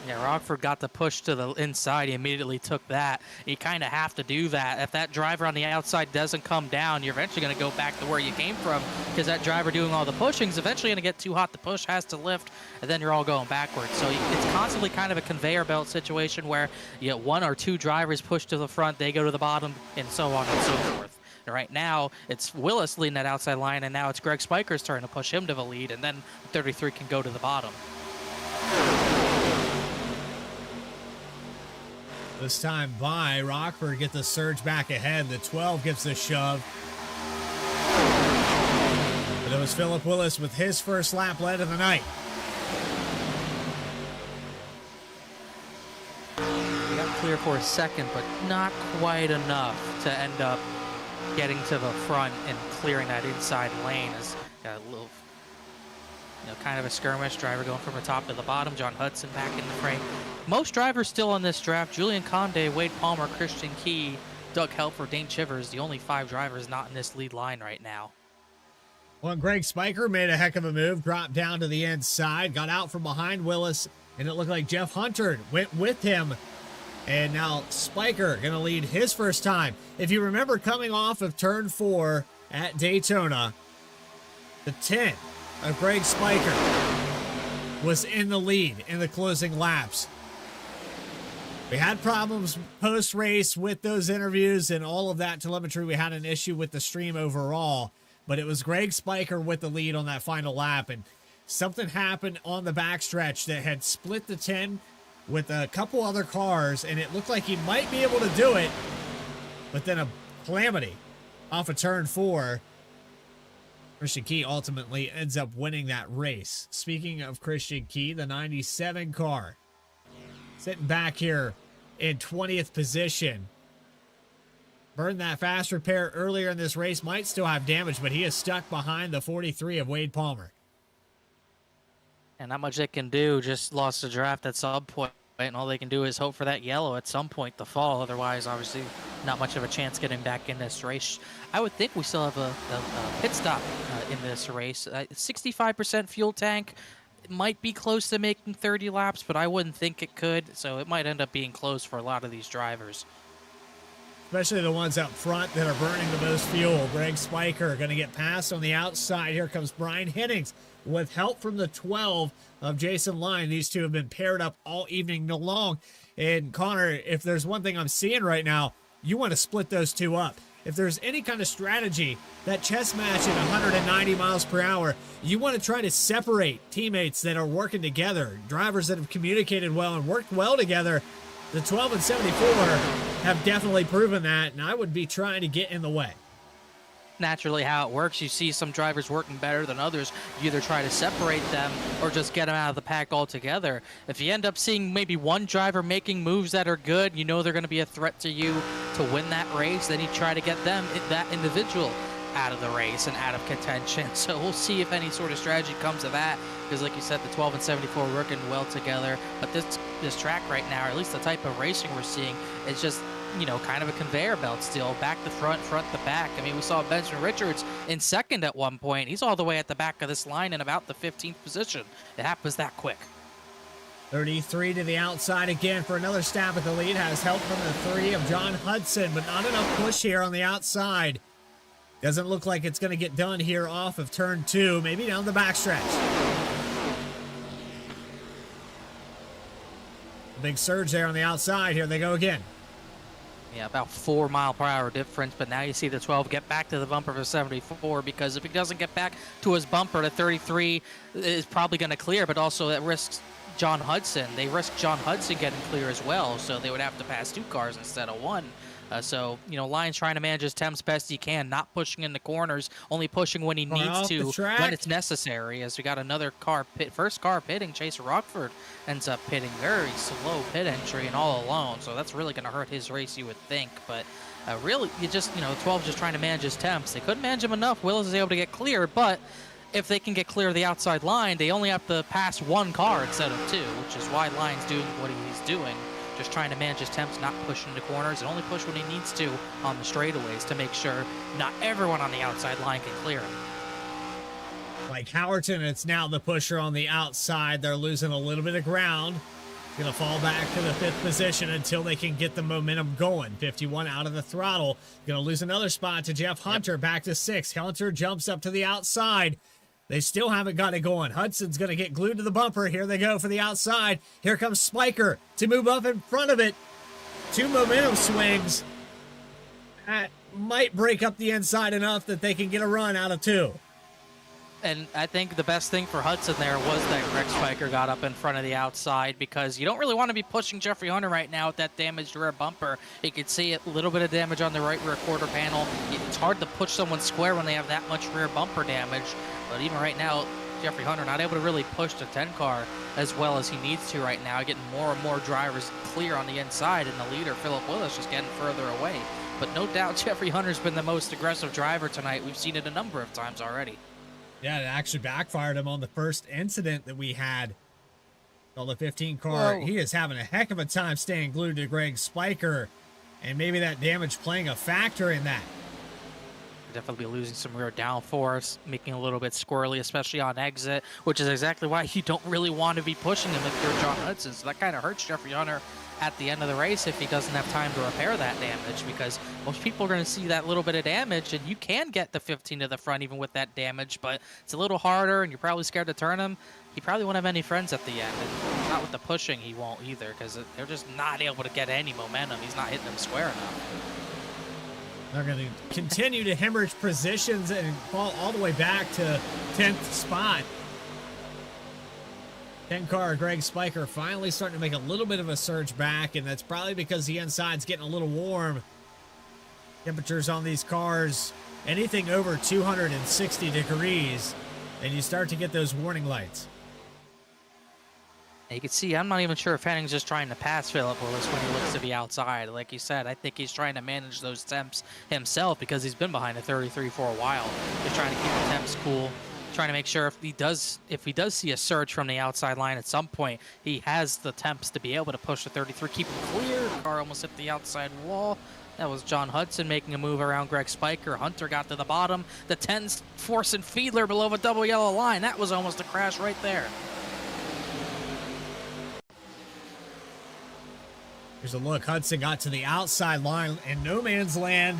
Yeah, Rockford got the push to the inside. He immediately took that. You kind of have to do that. If that driver on the outside doesn't come down, you're eventually going to go back to where you came from because that driver doing all the pushing is eventually going to get too hot. The push has to lift, and then you're all going backwards. So it's constantly kind of a conveyor belt situation where you get 1 or 2 drivers push to the front, they go to the bottom, and so on and so forth. And right now, it's Willis leading that outside line, and now it's Greg Spiker's turn to push him to the lead, and then 33 can go to the bottom. This time by Rockford get the surge back ahead. The 12 gives the shove. But it was Philip Willis with his first lap led of the night. He got clear for a second, but not quite enough to end up getting to the front and clearing that inside lane. Is got a little, kind of a skirmish. Driver going from the top to the bottom. John Hudson back in the frame. Most drivers still on this draft: Julian Conde, Wade Palmer, Christian Key, Doug Helfer, Dane Chivers. The only 5 drivers not in this lead line right now. Well, Greg Spiker made a heck of a move, dropped down to the inside, got out from behind Willis, and it looked like Jeff Hunter went with him. And now Spiker going to lead his first time. If you remember coming off of turn 4 at Daytona, The 10 of Greg Spiker was in the lead in the closing laps. We had problems post-race with those interviews and all of that telemetry. We had an issue with the stream overall, but it was Greg Spiker with the lead on that final lap, and something happened on the backstretch that had split the 10 with a couple other cars, and it looked like he might be able to do it, but then a calamity off of turn 4. Christian Key ultimately ends up winning that race. Speaking of Christian Key, the 97 car sitting back here in 20th position. Burned that fast repair earlier in this race, might still have damage, but he is stuck behind the 43 of Wade Palmer. And not much they can do, just lost the draft at some point, and all they can do is hope for that yellow at some point to fall. Otherwise, obviously, not much of a chance getting back in this race. I would think we still have a pit stop in this race. 65% fuel tank. It might be close to making 30 laps, but I wouldn't think it could, so it might end up being close for a lot of these drivers. Especially the ones up front that are burning the most fuel. Greg Spiker going to get passed on the outside. Here comes Brian Hennings with help from the 12 of Jason Line. These two have been paired up all evening long. And Connor, if there's one thing I'm seeing right now, you want to split those two up. If there's any kind of strategy, that chess match at 190 miles per hour, you want to try to separate teammates that are working together, drivers that have communicated well and worked well together. The 12 and 74 have definitely proven that, and I would be trying to get in the way. Naturally how it works, you see some drivers working better than others. You either try to separate them or just get them out of the pack altogether. If you end up seeing maybe one driver making moves that are good, you know they're going to be a threat to you to win that race, then you try to get them, that individual, out of the race and out of contention. So we'll see if any sort of strategy comes of that, because like you said, the 12 and 74 are working well together. But this track right now, or at least the type of racing we're seeing, is just, you know, kind of a conveyor belt still. Back to front, front to back. I mean, we saw Benjamin Richards in second at one point. He's all the way at the back of this line in about the 15th position. It happens that quick. 33 to the outside again for another stab at the lead. Has help from the 3 of John Hudson, but not enough push here on the outside. Doesn't look like it's going to get done here off of turn 2, maybe down the backstretch. Big surge there on the outside. Here they go again. Yeah, about 4 mile/hour difference, but now you see the 12 get back to the bumper for 74, because if he doesn't get back to his bumper, the 33 is probably going to clear, but also that risks John Hudson. They risk John Hudson getting clear as well, so they would have to pass 2 cars instead of 1. So, you know, Lyon's trying to manage his temps best he can, not pushing in the corners, only pushing when he needs to, when it's necessary. As we got another car first car pitting, Chaser Rockford ends up pitting, very slow pit entry and all alone. So that's really going to hurt his race, you would think. But really, you just, you know, 12 just trying to manage his temps. They couldn't manage him enough. Willis is able to get clear, but if they can get clear of the outside line, they only have to pass 1 car instead of 2, which is why Lyon's doing what he's doing. Just trying to manage his temps, not pushing into corners, and only push when he needs to on the straightaways to make sure not everyone on the outside line can clear him. Like Howerton, it's now the pusher on the outside. They're losing a little bit of ground. Going to fall back to the 5th position until they can get the momentum going. 51 out of the throttle. Going to lose another spot to Jeff Hunter, back to 6th. Hunter jumps up to the outside. They still haven't got it going. Hudson's going to get glued to the bumper. Here they go for the outside. Here comes Spiker to move up in front of it. 2 momentum swings. That might break up the inside enough that they can get a run out of 2. And I think the best thing for Hudson there was that Greg Spiker got up in front of the outside, because you don't really want to be pushing Jeffrey Hunter right now with that damaged rear bumper. You can see a little bit of damage on the right rear quarter panel. It's hard to push someone square when they have that much rear bumper damage. But even right now, Jeffrey Hunter not able to really push the 10 car as well as he needs to right now, getting more and more drivers clear on the inside, and the leader, Philip Willis, just getting further away. But no doubt Jeffrey Hunter's been the most aggressive driver tonight. We've seen it a number of times already. Yeah, it actually backfired him on the first incident that we had on the 15 car. Whoa. He is having a heck of a time staying glued to Greg Spiker, and maybe that damage playing a factor in that. definitely be losing some rear downforce, making it a little bit squirrely, especially on exit, which is exactly why you don't really want to be pushing him if you're John Hudson. So that kind of hurts Jeffrey Hunter at the end of the race if he doesn't have time to repair that damage, because most people are going to see that little bit of damage, and you can get the 15 to the front even with that damage, but it's a little harder, and you're probably scared to turn him. He probably won't have any friends at the end, and not with the pushing he won't either, because they're just not able to get any momentum. He's not hitting them square enough. They're going to continue to hemorrhage positions and fall all the way back to 10th spot. 10 car Greg Spiker finally starting to make a little bit of a surge back, and that's probably because the inside's getting a little warm. Temperatures on these cars, anything over 260 degrees, and you start to get those warning lights. You can see, I'm not even sure if Henning's just trying to pass Philip Willis when he looks to the outside. Like you said, I think he's trying to manage those temps himself because he's been behind a 33 for a while. He's trying to keep the temps cool, trying to make sure if he does see a surge from the outside line at some point, he has the temps to be able to push the 33, keep him clear. Car almost hit the outside wall. That was John Hudson making a move around Greg Spiker. Hunter got to the bottom. The 10's forcing Fiedler below a double yellow line. That was almost a crash right there. Here's a look. Hudson got to the outside line in no man's land.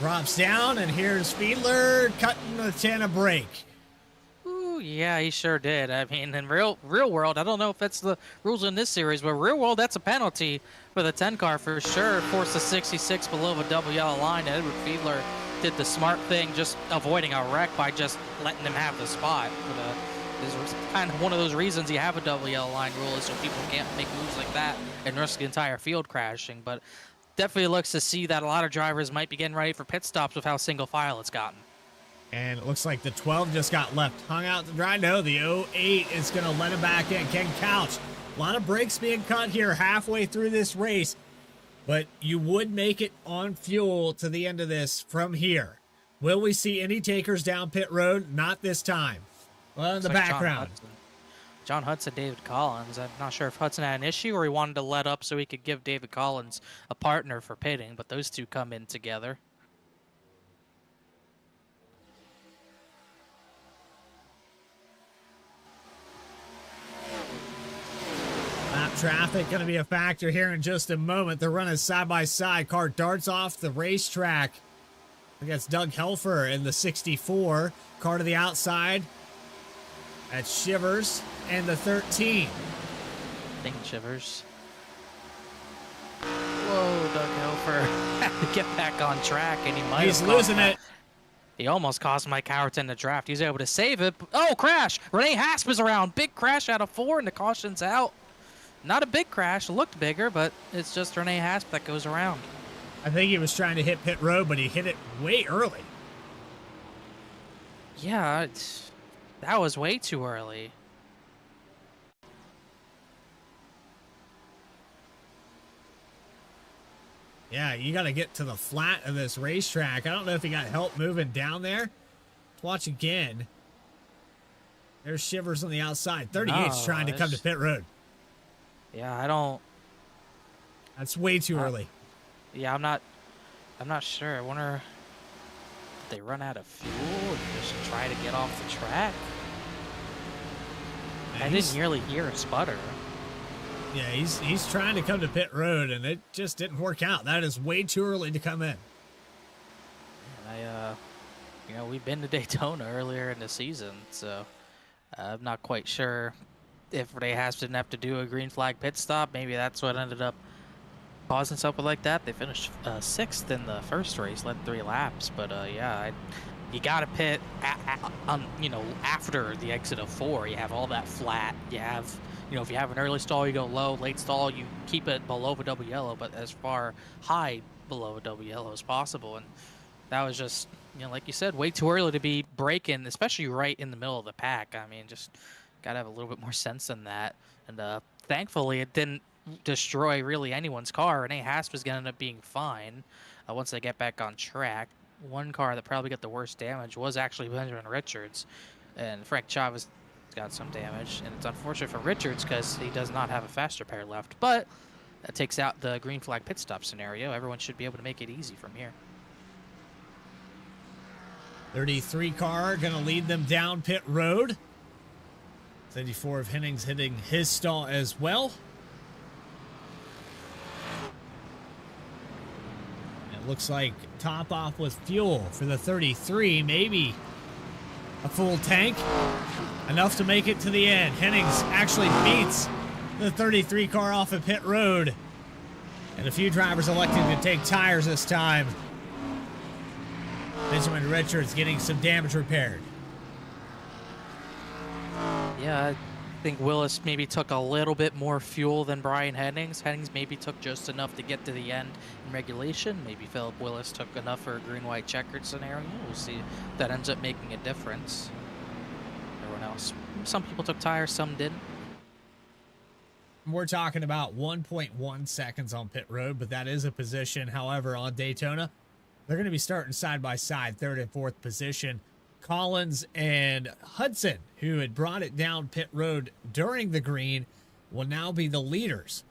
Drops down, and here's Fiedler cutting the 10 a break. Ooh, yeah, he sure did. I mean, in real world, I don't know if that's the rules in this series, but real world, that's a penalty for the 10 car for sure. Forced the 66 below a double yellow line. Edward Fiedler did the smart thing, just avoiding a wreck by just letting him have the spot. This was kind of one of those reasons you have a double yellow line rule, is so people can't make moves like that and risk the entire field crashing. But definitely looks to see that a lot of drivers might be getting ready for pit stops with how single file it's gotten. And it looks like the 12 just got left hung out to dry. No, the 08 is going to let him back in. Ken Couch, a lot of brakes being cut here halfway through this race, but you would make it on fuel to the end of this from here. Will we see any takers down pit road? Not this time. Well, in the background. John Hudson, David Collins. I'm not sure if Hudson had an issue or he wanted to let up so he could give David Collins a partner for pitting, but those two come in together. Lap traffic going to be a factor here in just a moment. They're running side by side. Car darts off the racetrack. I think that's Doug Helfer in the 64. Car to the outside. That's Shivers and the 13. Thinking Shivers. Whoa, Doug Helfer had to get back on track, and he might He's have losing it. He almost cost Mike Howerton the draft. He was able to save it. Oh, crash! Renee Hasp is around. Big crash out of 4, and the caution's out. Not a big crash. It looked bigger, but it's just Renee Hasp that goes around. I think he was trying to hit pit road, but he hit it way early. Yeah, that was way too early. Yeah, you got to get to the flat of this racetrack. I don't know if he got help moving down there. Let's watch again. There's Shivers on the outside. 38's trying to come to pit road. Yeah, I don't. That's way too early. Yeah, I'm not sure. I wonder if they run out of fuel and just try to get off the track. I didn't nearly hear a sputter. Yeah, he's trying to come to pit road, and it just didn't work out. That is way too early to come in. We've been to Daytona earlier in the season, so I'm not quite sure if Renee Hasp didn't have to do a green flag pit stop. Maybe that's what ended up causing something like that. They finished 6th in the first race, led 3 laps, but you got to pit after the exit of 4. You have all that flat. You have, if you have an early stall, you go low. Late stall, you keep it below a double yellow, but as far high below a double yellow as possible. And that was just, like you said, way too early to be braking, especially right in the middle of the pack. I mean, just got to have a little bit more sense than that. And thankfully, it didn't destroy really anyone's car. Renee Hasp is going to end up being fine once they get back on track. One car that probably got the worst damage was actually Benjamin Richards, and Frank Chavez got some damage, and it's unfortunate for Richards because he does not have a faster pair left, but that takes out the green flag pit stop scenario. Everyone should be able to make it easy from here. 33 car going to lead them down pit road. 74 of Hennings hitting his stall as well. It looks like top off with fuel for the 33, maybe a full tank. Enough to make it to the end. Hennings actually beats the 33 car off of pit road. And a few drivers electing to take tires this time. Benjamin Richards getting some damage repaired. Yeah, I think Willis maybe took a little bit more fuel than Brian Hennings. Hennings maybe took just enough to get to the end in regulation. Maybe Philip Willis took enough for a green-white checkered scenario. We'll see if that ends up making a difference. Everyone else, some people took tires, some didn't. We're talking about 1.1 seconds on pit road, but that is a position. However, on Daytona, they're going to be starting side by side, third and fourth position. Collins and Hudson, who had brought it down pit road during the green, will now be the leaders.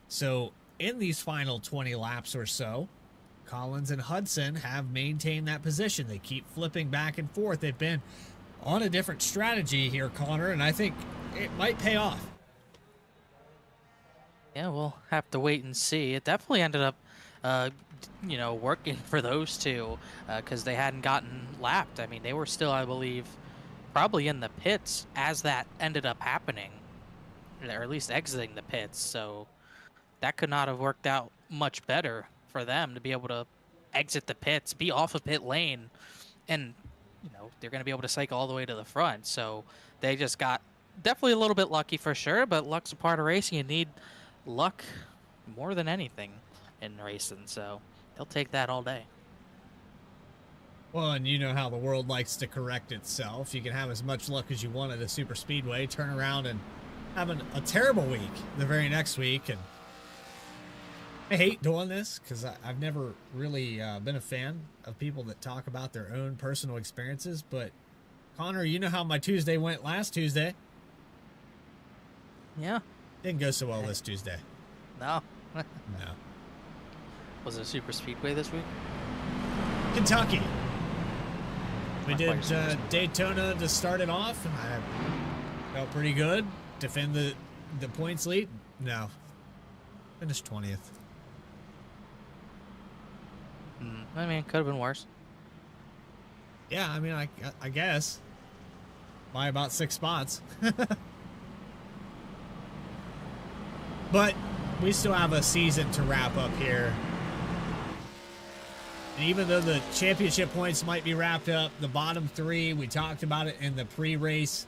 So in these final 20 laps or so, Collins and Hudson have maintained that position. They keep flipping back and forth. They've been on a different strategy here, Connor, and I think it might pay off. Yeah, we'll have to wait and see. It definitely ended up, working for those two because they hadn't gotten lapped. I mean, they were still, I believe, probably in the pits as that ended up happening, or at least exiting the pits. So that could not have worked out much better for them to be able to exit the pits, be off of pit lane, and they're going to be able to cycle all the way to the front. So they just got definitely a little bit lucky for sure, but luck's a part of racing. You need luck more than anything in racing, so they'll take that all day. Well, and you know how the world likes to correct itself. You can have as much luck as you want at a super speedway, turn around and have a terrible week the very next week. And I hate doing this because I've never really been a fan of people that talk about their own personal experiences. But Connor, you know how my Tuesday went last Tuesday. Yeah. Didn't go so well this Tuesday. No. No. Was it super speedway this week? Kentucky. We did Daytona to start it off, and I felt pretty good. Defend the points lead. No. Finished 20th. I mean, could have been worse. Yeah, I mean, I guess. By about 6 spots. But we still have a season to wrap up here. And even though the championship points might be wrapped up, the bottom three, we talked about it in the pre-race.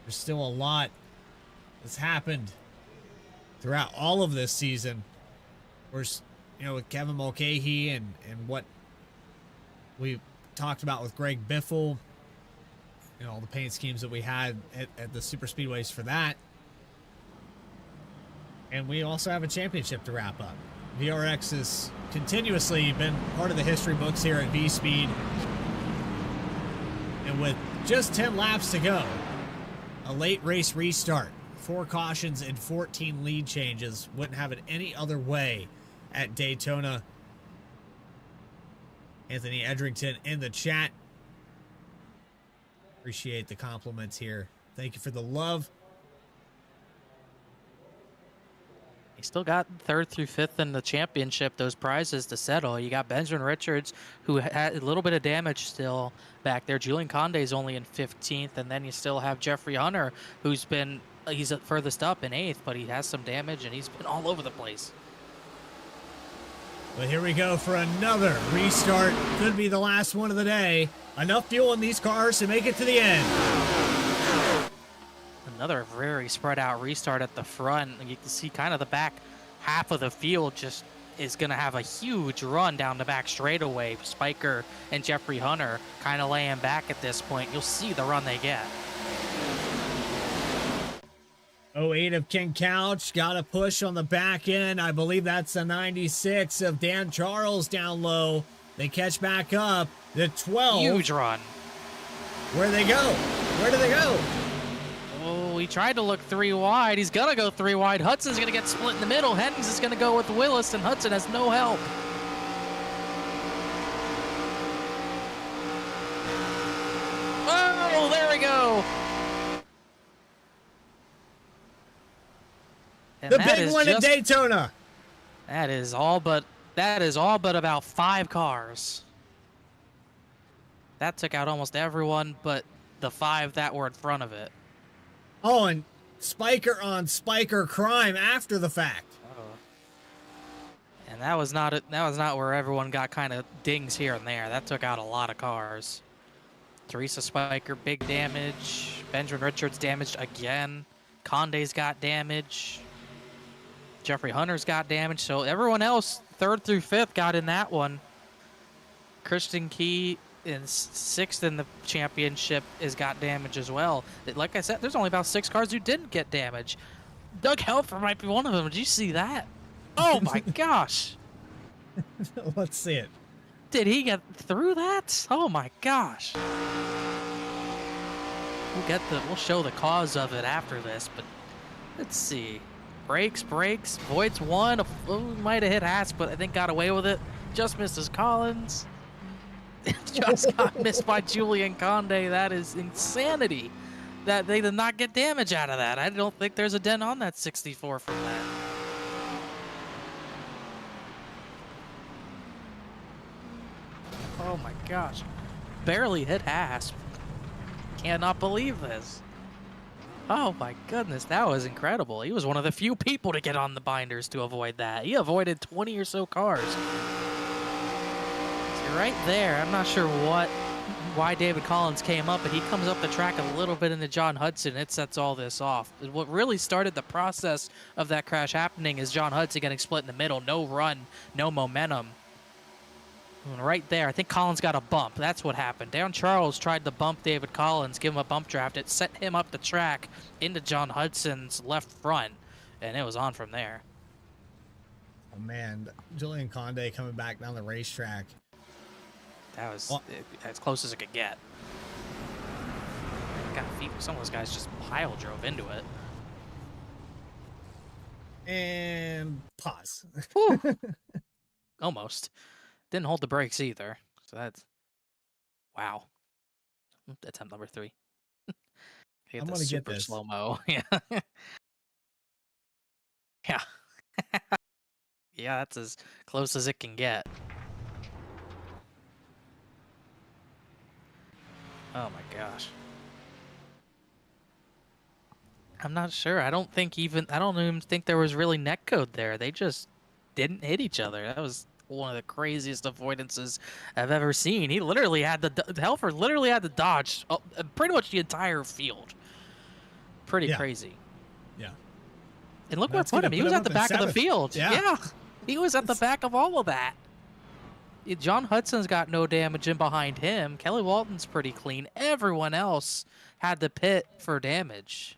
There's still a lot that's happened throughout all of this season. With Kevin Mulcahy and what we talked about with Greg Biffle, all the paint schemes that we had at the super speedways for that. And we also have a championship to wrap up. VRX has continuously been part of the history books here at V-Speed. And with just 10 laps to go, a late race restart, 4 cautions and 14 lead changes. Wouldn't have it any other way at Daytona. Anthony Edrington in the chat. Appreciate the compliments here. Thank you for the love. You still got 3rd through 5th in the championship, those prizes to settle. You got Benjamin Richards, who had a little bit of damage still back there. Julian Conde's only in 15th, and then you still have Jeffrey Hunter, he's at furthest up in 8th, but he has some damage, and he's been all over the place. But here we go for another restart. Could be the last one of the day. Enough fuel in these cars to make it to the end. Another very spread out restart at the front. You can see kind of the back half of the field just is going to have a huge run down the back straightaway. Spiker and Jeffrey Hunter kind of laying back at this point. You'll see the run they get. 08 of King Couch got a push on the back end. I believe that's the 96 of Dan Charles down low. They catch back up. The 12. Huge run. Where they go? Where do they go? Oh, he tried to look 3 wide. He's going to go 3 wide. Hudson's going to get split in the middle. Hennings is going to go with Willis, and Hudson has no help. And The that big is one at just, Daytona. that is all but about 5 cars. That took out almost everyone but the 5 that were in front of it. Oh, and Spiker on Spiker crime after the fact. And that was not where everyone got kind of dings here and there. That took out a lot of cars. Teresa Spiker, big damage. Benjamin Richards damaged again. Conde's got damage. Jeffrey Hunter's got damage. So everyone else, 3rd through 5th, got in that one. Christian Key in 6th in the championship has got damage as well. Like I said, there's only about 6 cars who didn't get damage. Doug Helfer might be one of them. Did you see that? Oh my gosh. Let's see it. Did he get through that? Oh my gosh. We'll show the cause of it after this, but let's see. Brakes, voids one. Might have hit Haas, but I think got away with it. Just misses Collins. Just got missed by Julian Conde. That is insanity. That they did not get damage out of that. I don't think there's a dent on that 64 from that. Oh my gosh. Barely hit Haas. Cannot believe this. Oh my goodness, that was incredible. He was one of the few people to get on the binders to avoid that. He avoided 20 or so cars. So right there, I'm not sure why David Collins came up, but he comes up the track a little bit into John Hudson. It sets all this off. What really started the process of that crash happening is John Hudson getting split in the middle. No run, no momentum. And right there, I think Collins got a bump. That's what happened. Darren Charles tried to bump David Collins, give him a bump draft. It set him up the track into John Hudson's left front, and it was on from there. Oh, man. Julian Conde coming back down the racetrack. That was as close as it could get. God, some of those guys just pile drove into it. And pause. Almost. Didn't hold the brakes either. So that's... Wow. Attempt number 3. I'm going to get this. Slow-mo. Yeah. Yeah. Yeah, that's as close as it can get. Oh my gosh. I'm not sure. I don't even think there was really net code there. They just didn't hit each other. That was one of the craziest avoidances I've ever seen. He literally had Helfer literally had to dodge pretty much the entire field. Pretty crazy. Yeah. And look where put him. He was at the back of the field. Yeah. He was at the back of all of that. John Hudson's got no damage in behind him. Kelly Walton's pretty clean. Everyone else had to pit for damage.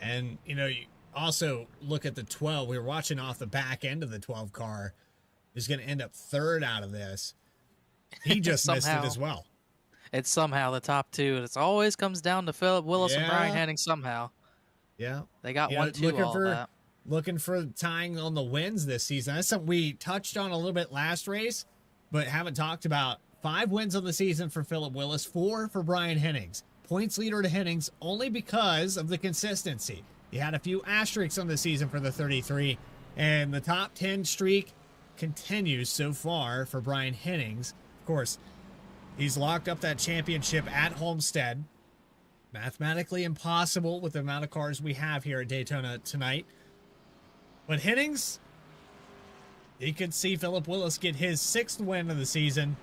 And, you know, you also look at the 12. We were watching off the back end of the 12 car. Who's going to end up 3rd out of this. He just missed it as well. It's somehow the top 2. It always comes down to Philip Willis and Brian Henning somehow. Yeah. They got 1-2 all that. Looking for tying on the wins this season. That's something we touched on a little bit last race, but haven't talked about. 5 wins on the season for Philip Willis, 4 for Brian Hennings. Points leader to Hennings only because of the consistency. He had a few asterisks on the season for the 33, and the top 10 streak continues so far for Brian Hennings. Of course, he's locked up that championship at Homestead. Mathematically impossible with the amount of cars we have here at Daytona tonight. But Hennings, he could see Philip Willis get his 6th win of the season.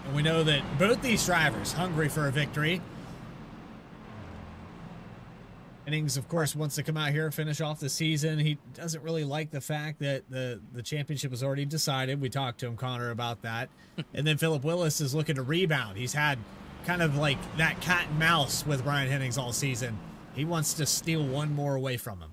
And we know that both these drivers hungry for a victory. Hennings, of course, wants to come out here and finish off the season. He doesn't really like the fact that the championship was already decided. We talked to him, Connor, about that. And then Philip Willis is looking to rebound. He's had kind of like that cat and mouse with Brian Hennings all season. He wants to steal one more away from him.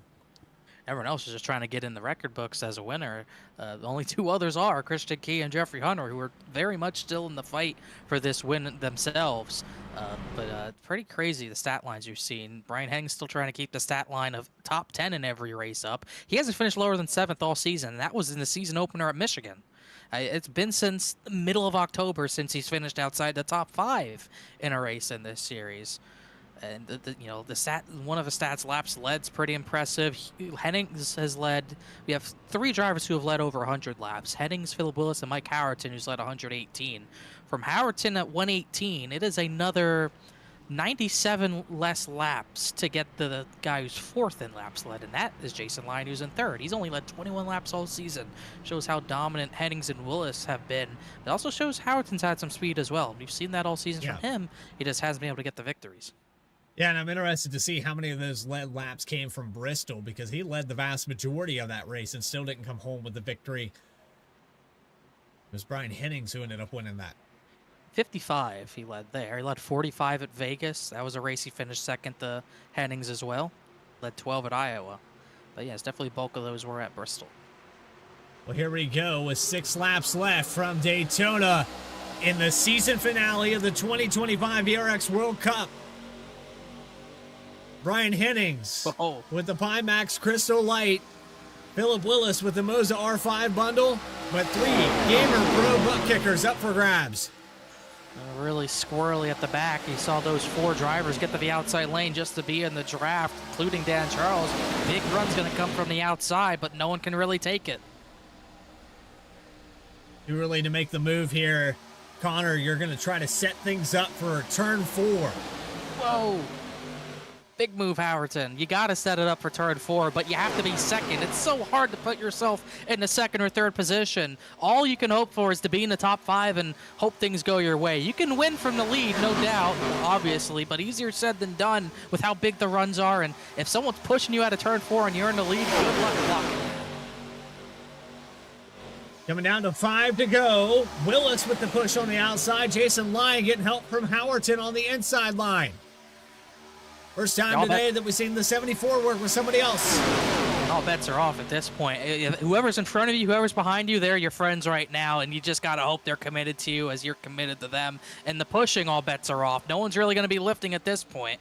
Everyone else is just trying to get in the record books as a winner. The only 2 others are Christian Key and Jeffrey Hunter, who are very much still in the fight for this win themselves. But pretty crazy, the stat lines you've seen. Brian Hennings still trying to keep the stat line of top 10 in every race up. He hasn't finished lower than 7th all season. That was in the season opener at Michigan. It's been since the middle of October since he's finished outside the top 5 in a race in this series. And one of the stats laps led's pretty impressive. Hennings has led. We have 3 drivers who have led over 100 laps. Hennings, Philip Willis, and Mike Howerton, who's led 118. From Howerton at 118, it is another 97 less laps to get the guy who's 4th in laps led, and that is Jason Lyon, who's in 3rd. He's only led 21 laps all season. Shows how dominant Hennings and Willis have been. It also shows Howerton's had some speed as well. We've seen that all season from him. He just hasn't been able to get the victories. Yeah, and I'm interested to see how many of those led laps came from Bristol, because he led the vast majority of that race and still didn't come home with the victory. It was Brian Hennings who ended up winning that. 55 he led there. He led 45 at Vegas. That was a race he finished 2nd to Hennings as well. Led 12 at Iowa. But yeah, it's definitely bulk of those were at Bristol. Well, here we go with 6 laps left from Daytona in the season finale of the 2025 VRX World Cup. Brian Hennings with the Pimax Crystal Light. Philip Willis with the Moza R5 bundle. But 3 Gamer Pro butt kickers up for grabs. Really squirrely at the back. You saw those 4 drivers get to the outside lane just to be in the draft, including Dan Charles. Big run's going to come from the outside, but no one can really take it. Too early to make the move here. Connor, you're going to try to set things up for turn 4. Whoa. Big move, Howerton. You got to set it up for turn 4, but you have to be 2nd. It's so hard to put yourself in the 2nd or 3rd position. All you can hope for is to be in the top 5 and hope things go your way. You can win from the lead, no doubt, obviously, but easier said than done with how big the runs are. And if someone's pushing you out of turn 4 and you're in the lead, good luck blocking. Coming down to 5 to go. Willis with the push on the outside. Jason Lyon getting help from Howerton on the inside line. First time today that we've seen the 74 work with somebody else. All bets are off at this point. Whoever's in front of you, whoever's behind you, they're your friends right now, and you just got to hope they're committed to you as you're committed to them. And the pushing, all bets are off. No one's really going to be lifting at this point.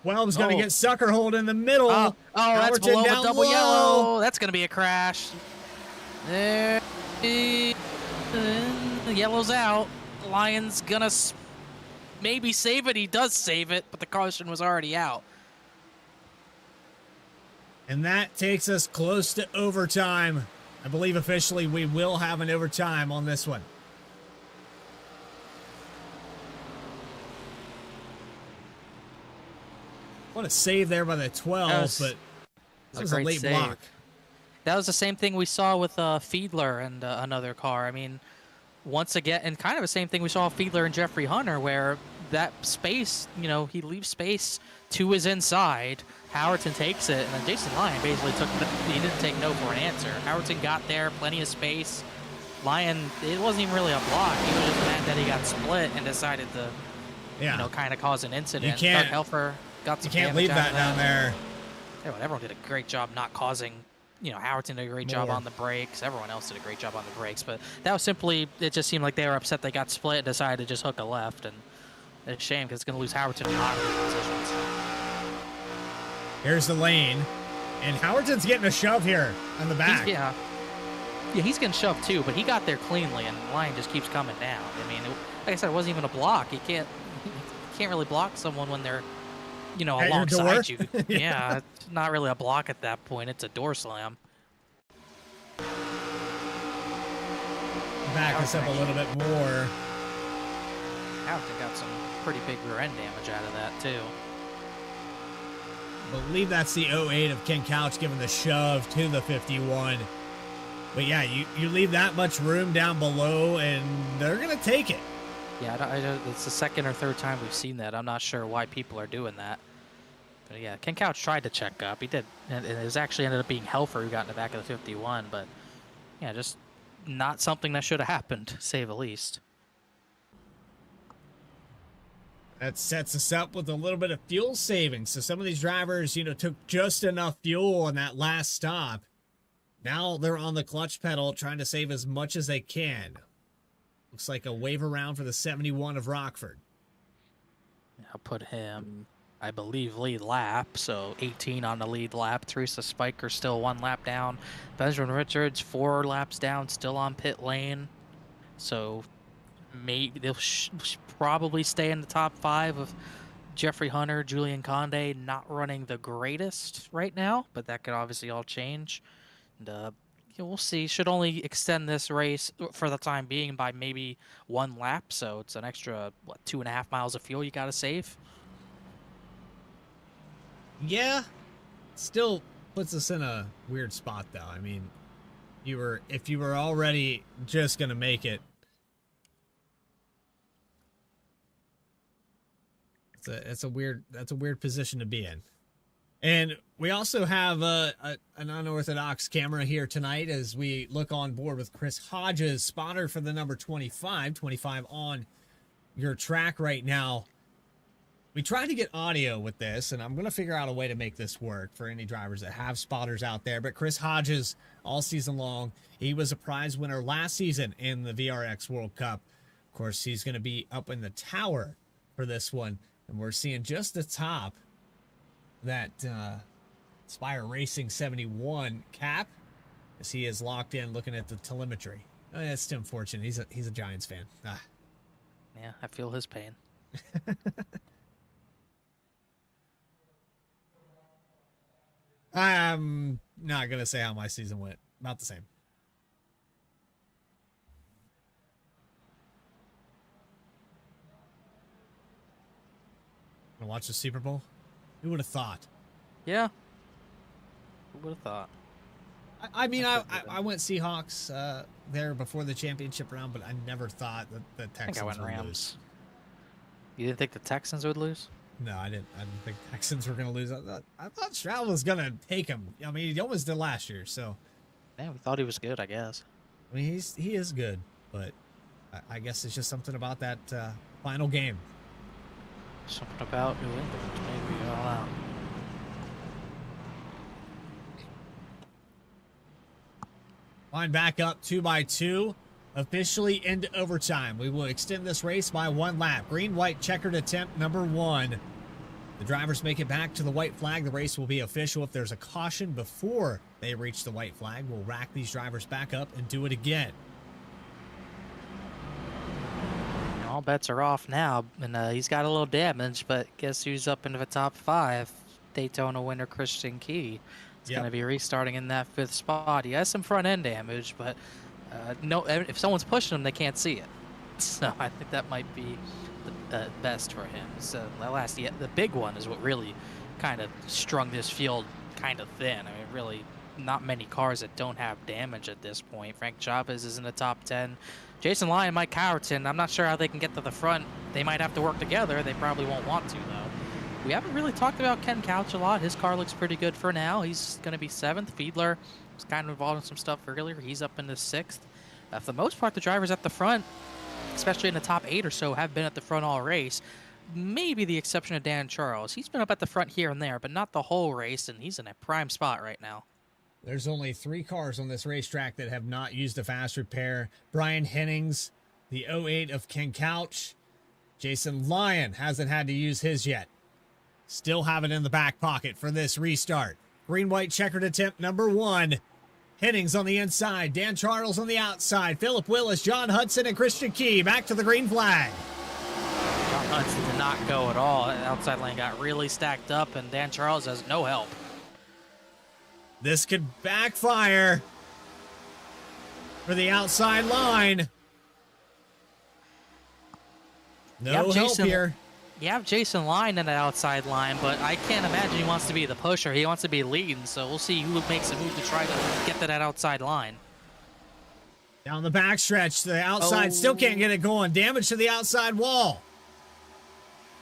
Welb's going to get sucker hold in the middle. That's below a double yellow. That's going to be a crash. There. The yellow's out. Lyon's going to maybe save it. He does save it, but the caution was already out. And that takes us close to overtime. I believe officially we will have an overtime on this one. What a save there by the 12, but this was a late block. That was the same thing we saw with Fiedler and another car. I mean, once again, and kind of the same thing we saw with Fiedler and Jeffrey Hunter, where that space, he leaves space to his inside. Howerton takes it, and then Jason Lyon basically he didn't take no for an answer. Howerton got there, plenty of space. Lyon, it wasn't even really a block. He was just mad that he got split and decided to, kind of cause an incident. Doug Helfer got some damage. You can't leave that down there. Yeah, well, everyone did a great job not causing. Howerton did a great job on the brakes. Everyone else did a great job on the brakes. But that was simply, it just seemed like they were upset they got split and decided to just hook a left. And it's a shame because it's going to lose Howerton in a lot of these positions. Here's the lane. And Howerton's getting a shove here on the back. Yeah, he's getting shoved too, but he got there cleanly, and the line just keeps coming down. I mean, like I said, it wasn't even a block. You can't really block someone when they're, alongside you. Yeah, it's not really a block at that point. It's a door slam. Back us up a little bit more. Howerton got some pretty big rear end damage out of that, too. I believe that's the 08 of Ken Couch giving the shove to the 51. But yeah, you leave that much room down below, and they're going to take it. Yeah, it's the 2nd or 3rd time we've seen that. I'm not sure why people are doing that. But yeah, Ken Couch tried to check up. He did. And it was actually ended up being Helfer who got in the back of the 51. But yeah, just not something that should have happened, to say the least. That sets us up with a little bit of fuel savings. So some of these drivers, took just enough fuel on that last stop. Now they're on the clutch pedal trying to save as much as they can. Looks like a wave around for the 71 of Rockford. I'll put him. I believe, lead lap. So 18 on the lead lap. Teresa Spiker still 1 lap down. Benjamin Richards 4 laps down, still on pit lane. So maybe they'll probably stay in the top 5 of Jeffrey Hunter, Julian Conde not running the greatest right now, but that could obviously all change. And we'll see. Should only extend this race for the time being by maybe 1 lap, so it's an extra 2.5 miles of fuel you got to save. Yeah, still puts us in a weird spot though. I mean, if you were already just gonna make it, that's a weird position to be in. And we also have an unorthodox camera here tonight as we look on board with Chris Hodges, spotter for the number 25 on your track right now. We tried to get audio with this, and I'm going to figure out a way to make this work for any drivers that have spotters out there. But Chris Hodges, all season long, he was a prize winner last season in the VRX World Cup. Of course, he's going to be up in the tower for this one. And we're seeing just the top that Spire Racing 71 cap as he is locked in looking at the telemetry. Oh, that's Tim Fortune. He's a Giants fan. Ah. Yeah, I feel his pain. I'm not going to say how my season went. About the same. Gonna watch the Super Bowl? Who would have thought? Yeah. Who would have thought? I mean, I went Seahawks there before the championship round, but I never thought that the Texans I went would Rams. lose. You didn't think the Texans would lose? No, I didn't. I didn't think Texans were going to lose. I thought Stroud was going to take him. I mean, he almost did last year, so. Yeah, we thought he was good, I guess. I mean, he is good, but I guess it's just something about that final game. Something about New England, maybe all out. Line back up 2x2. Officially into overtime. We will extend this race by 1 lap. Green, white, checkered attempt number 1. The drivers make it back to the white flag. The race will be official. If there's a caution before they reach the white flag, we'll rack these drivers back up and do it again. All bets are off now, and he's got a little damage, but guess who's up into the top 5? Daytona winner Christian Key. It's going to be restarting in that 5th spot. He has some front end damage, but no, if someone's pushing him, they can't see it. So I think that might be the best for him. So the big one is what really kind of strung this field kind of thin. I mean, really not many cars that don't have damage at this point. Frank Chavez is in the top 10. Jason Lyon, Mike Cowerton, I'm not sure how they can get to the front. They might have to work together. They probably won't want to, though. We haven't really talked about Ken Couch a lot. His car looks pretty good for now. He's going to be 7th. Fiedler was kind of involved in some stuff earlier. He's up in the 6th. For the most part, the drivers at the front, especially in the top 8 or so, have been at the front all race. Maybe the exception of Dan Charles. He's been up at the front here and there, but not the whole race, and he's in a prime spot right now. There's only 3 cars on this racetrack that have not used a fast repair. Brian Hennings, the 08 of Ken Couch. Jason Lyon hasn't had to use his yet. Still have it in the back pocket for this restart. Green-white checkered attempt number 1. Hennings on the inside. Dan Charles on the outside. Philip Willis, John Hudson, and Christian Key back to the green flag. John Hudson did not go at all. The outside lane got really stacked up, and Dan Charles has no help. This could backfire for the outside line. No help here. You have Jason Lyon in the outside line, but I can't imagine he wants to be the pusher. He wants to be leading, so we'll see who makes a move to try to get to that outside line. Down the backstretch, the outside still can't get it going. Damage to the outside wall.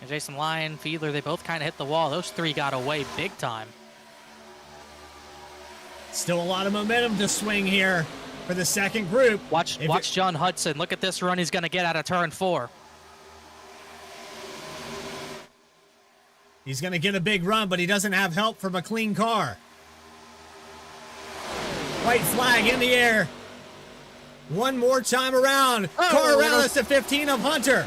And Jason Lyon, Fiedler, they both kind of hit the wall. Those 3 got away big time. Still a lot of momentum to swing here for the second group. Watch John Hudson. Look at this run he's going to get out of turn 4. He's going to get a big run, but he doesn't have help from a clean car. White flag in the air. One more time around. Car around us to 15 of Hunter.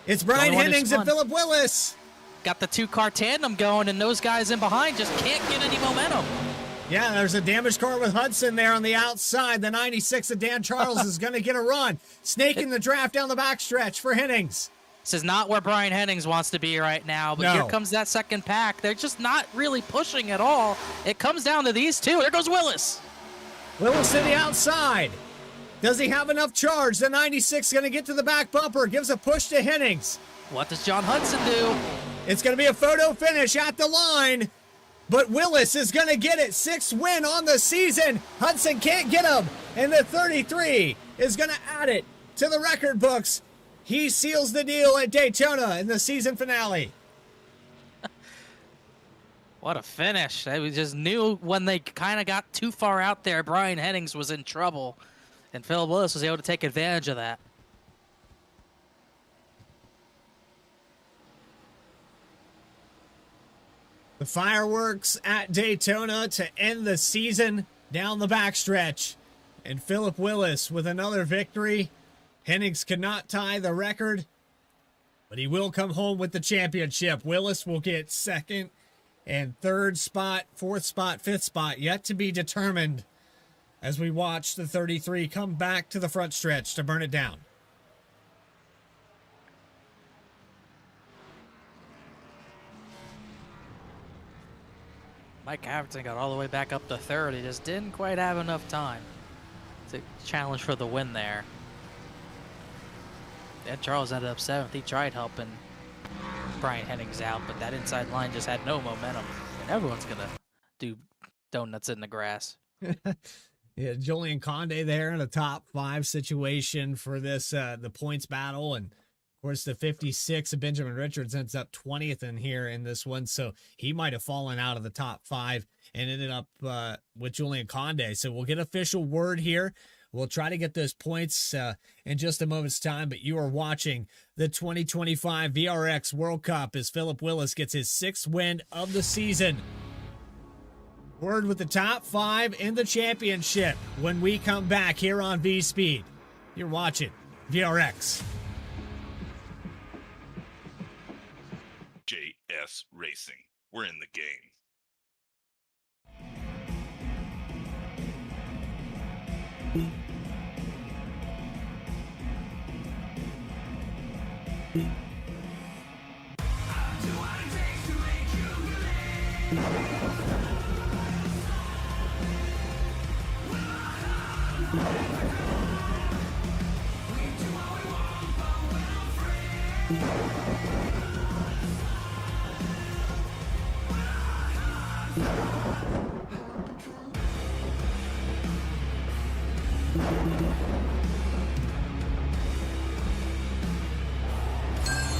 It's Brian only one who's Hennings and fun. Philip Willis. Got the 2-car tandem going, and those guys in behind just can't get any momentum. Yeah, there's a damaged car with Hudson there on the outside. The 96 of Dan Charles is going to get a run. Snaking the draft down the backstretch for Hennings. This is not where Brian Hennings wants to be right now, but No. here comes that second pack. They're just not really pushing at all. It comes down to these two. There goes Willis. Willis to the outside. Does he have enough charge? The 96 going to get to the back bumper. Gives a push to Hennings. What does John Hudson do? It's going to be a photo finish at the line. But Willis is going to get it. 6th win on the season. Hudson can't get him. And the 33 is going to add it to the record books. He seals the deal at Daytona in the season finale. What a finish. I just knew when they kind of got too far out there, Brian Hennings was in trouble. And Phil Willis was able to take advantage of that. The fireworks at Daytona to end the season down the backstretch. And Philip Willis with another victory. Hennings cannot tie the record, but he will come home with the championship. Willis will get 2nd and 3rd spot, 4th spot, 5th spot, yet to be determined as we watch the 33 come back to the front stretch to burn it down. Mike Averton got all the way back up to 3rd. He just didn't quite have enough time to challenge for the win there. And Charles ended up 7th. He tried helping Brian Hennings out, but that inside line just had no momentum. And everyone's going to do donuts in the grass. Yeah, Julian Conde there in a top 5 situation for this the points battle, and of course the 56 of Benjamin Richards ends up 20th in here in this one, so he might have fallen out of the top 5 and ended up with Julian Conde. So we'll get official word here. We'll try to get those points in just a moment's time, but you are watching the 2025 VRX World Cup as Philip Willis gets his 6th win of the season. Word with the top 5 in the championship when we come back here on V Speed. You're watching VRX. JS Racing. We're in the game.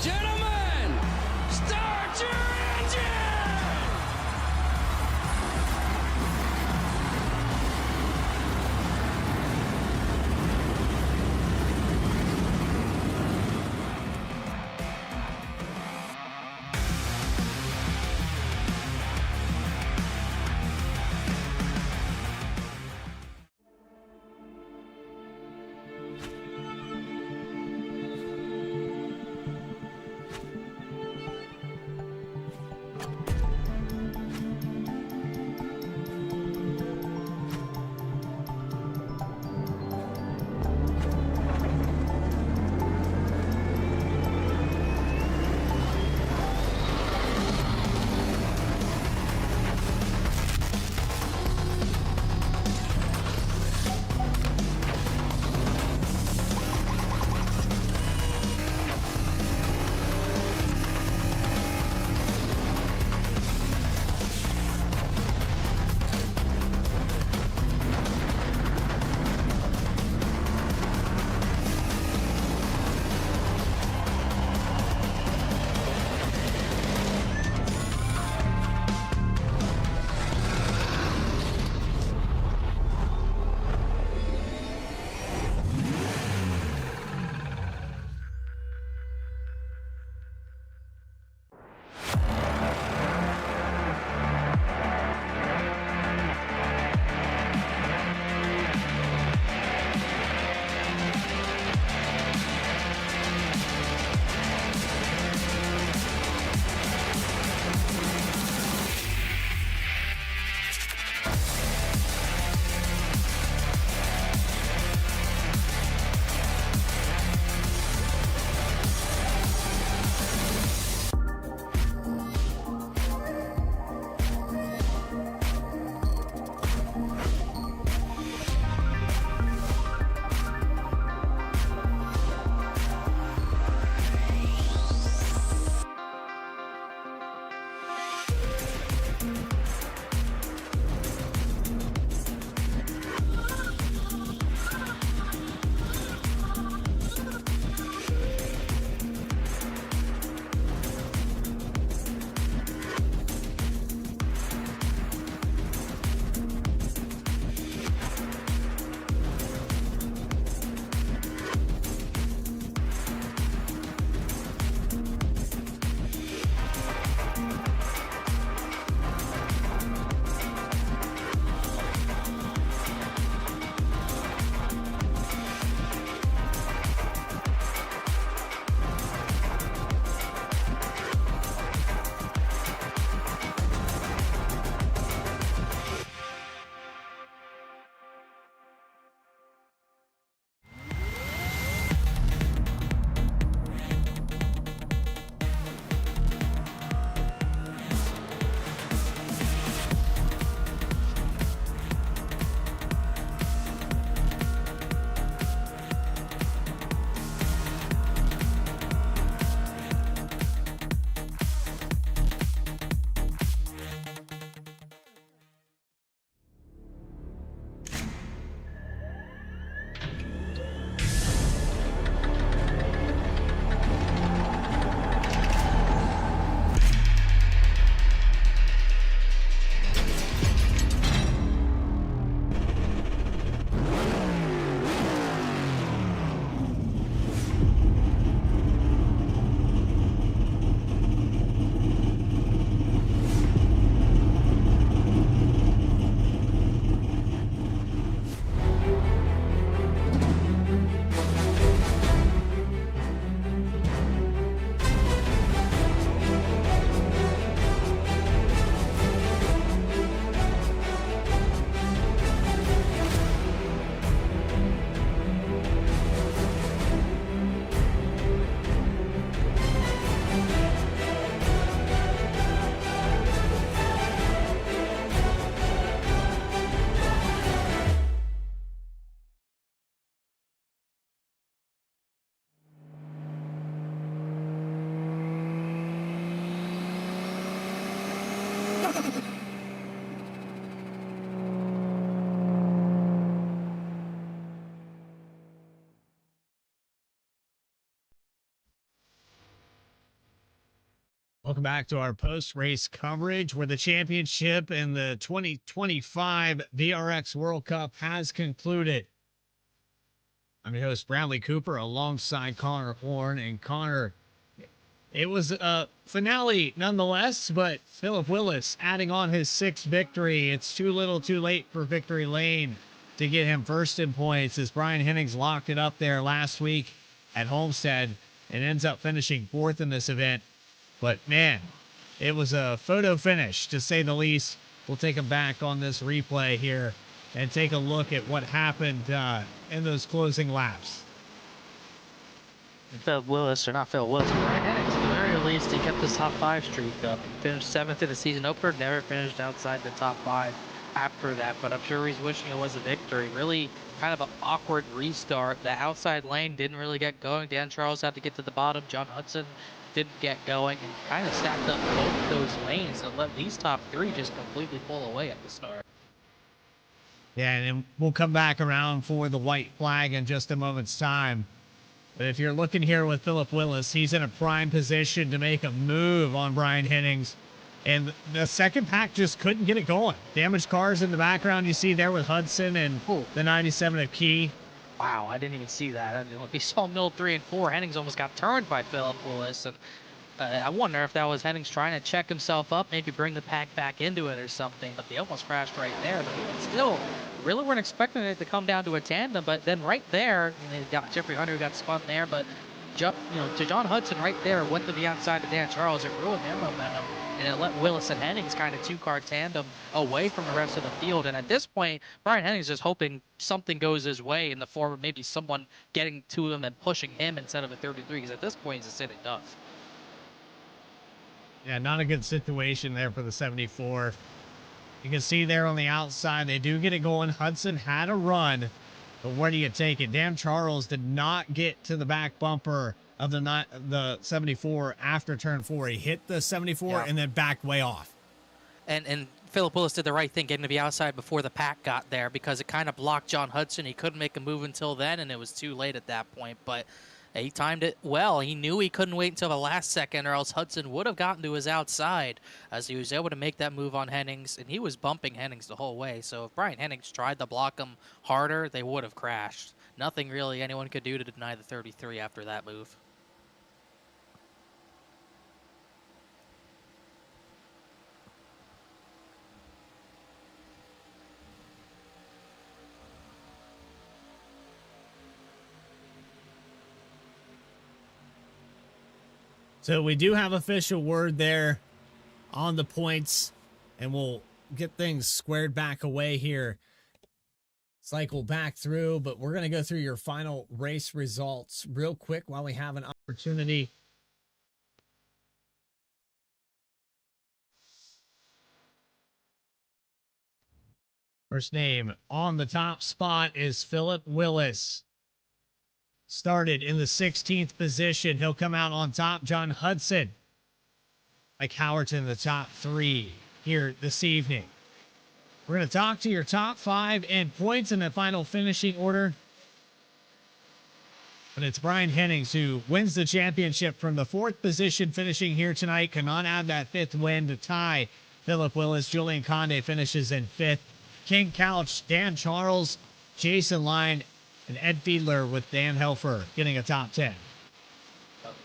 Gentlemen, start your engine! Welcome back to our post-race coverage where the championship in the 2025 VRX World Cup has concluded. I'm your host, Bradley Cooper, alongside Connor Horn. And Connor, it was a finale nonetheless, but Philip Willis adding on his 6th victory. It's too little too late for victory lane to get him first in points as Brian Hennings locked it up there last week at Homestead and ends up finishing 4th in this event. But man, it was a photo finish, to say the least. We'll take a back on this replay here and take a look at what happened in those closing laps. Phil Willis, or not Phil Willis, but Brian Hennings, at the very least, he kept his top 5 streak up. Finished 7th in the season opener, never finished outside the top 5 after that, but I'm sure he's wishing it was a victory. Really kind of an awkward restart. The outside lane didn't really get going. Dan Charles had to get to the bottom. John Hudson didn't get going, and kind of stacked up both those lanes and let these top 3 just completely pull away at the start. Yeah, and then we'll come back around for the white flag in just a moment's time. But if you're looking here with Philip Willis, he's in a prime position to make a move on Brian Hennings. And the second pack just couldn't get it going. Damaged cars in the background you see there with Hudson and the 97 of Key. Wow, I didn't even see that. I mean, we saw middle 3 and 4. Hennings almost got turned by Philip Willis, and I wonder if that was Hennings trying to check himself up, maybe bring the pack back into it or something, but they almost crashed right there. But still, really weren't expecting it to come down to a tandem, but then right there, they got Jeffrey Hunter who got spun there, but to John Hudson right there went to the outside of Dan Charles. It ruined their momentum, and it let Willis and Hennings kind of 2-car tandem away from the rest of the field. And at this point, Brian Hennings is hoping something goes his way in the form of maybe someone getting to him and pushing him instead of a 33, because at this point, he's a sitting duck. Yeah, not a good situation there for the 74. You can see there on the outside, they do get it going. Hudson had a run, but where do you take it? Dan Charles did not get to the back bumper of the 74 after turn 4. He hit the 74 and then backed way off. And Philip Willis did the right thing getting to the outside before the pack got there, because it kind of blocked John Hudson. He couldn't make a move until then, and it was too late at that point. But he timed it well. He knew he couldn't wait until the last second, or else Hudson would have gotten to his outside, as he was able to make that move on Hennings, and he was bumping Hennings the whole way. So if Brian Hennings tried to block him harder, they would have crashed. Nothing really anyone could do to deny the 33 after that move. So we do have official word there on the points, and we'll get things squared back away here. Cycle back through, but we're going to go through your final race results real quick while we have an opportunity. First name on the top spot is Philip Willis. Started in the 16th position. He'll come out on top. John Hudson, Mike Howerton in the top 3 here this evening. We're going to talk to your top 5 and points in the final finishing order. But it's Brian Hennings who wins the championship from the 4th position, finishing here tonight. Cannot add that 5th win to tie Philip Willis. Julian Conde finishes in 5th. King Couch, Dan Charles, Jason Line, and Ed Fiedler with Dan Helfer getting a top 10.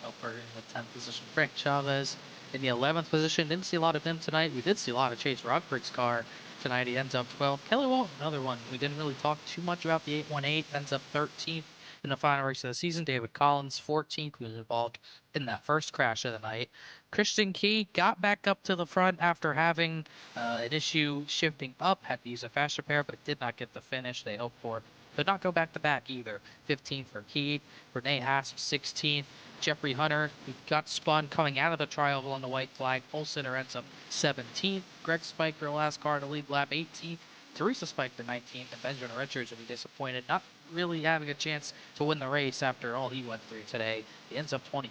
Helfer in the 10th position. Frank Chavez in the 11th position. Didn't see a lot of him tonight. We did see a lot of Chase Roderick's car tonight. He ends up 12th. Kelly Walton, another one. We didn't really talk too much about the 818. Ends up 13th in the final race of the season. David Collins, 14th. He was involved in that first crash of the night. Christian Key got back up to the front after having an issue shifting up. Had to use a fast repair, but did not get the finish they hoped for. Could not go back-to-back either. 15th for Key. Renee Haas, 16th. Jeffrey Hunter, who got spun coming out of the trial on the white flag. Polsitter ends up 17th. Greg Spiker, last car to lead lap, 18th. Teresa Spiker, 19th. And Benjamin Richards will be disappointed, not really having a chance to win the race after all he went through today. He ends up 20th.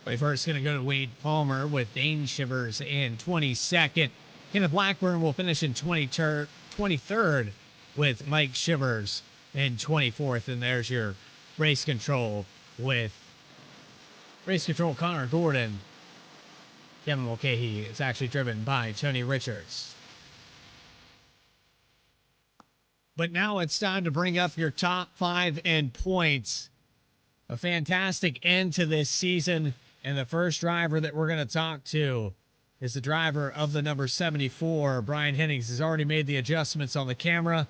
We're first going to go to Wade Palmer with Dane Shivers in 22nd. Kenneth Blackburn will finish in 23rd with Mike Shivers in 24th. And there's your race control with Race Control Connor Gordon Kevin Mulcahy is actually driven by Tony Richards. But now it's time to bring up your top 5 in points. A fantastic end to this season. And the first driver that we're going to talk to is the driver of the number 74. Brian Hennings has already made the adjustments on the camera.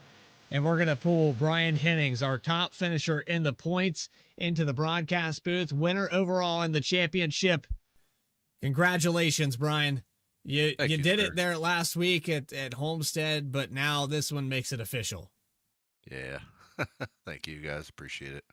And we're going to pull Brian Hennings, our top finisher in the points, into the broadcast booth. Winner overall in the championship. Congratulations, Brian. You did it there last week at Homestead, but now this one makes it official. Yeah. Thank you, guys. Appreciate it.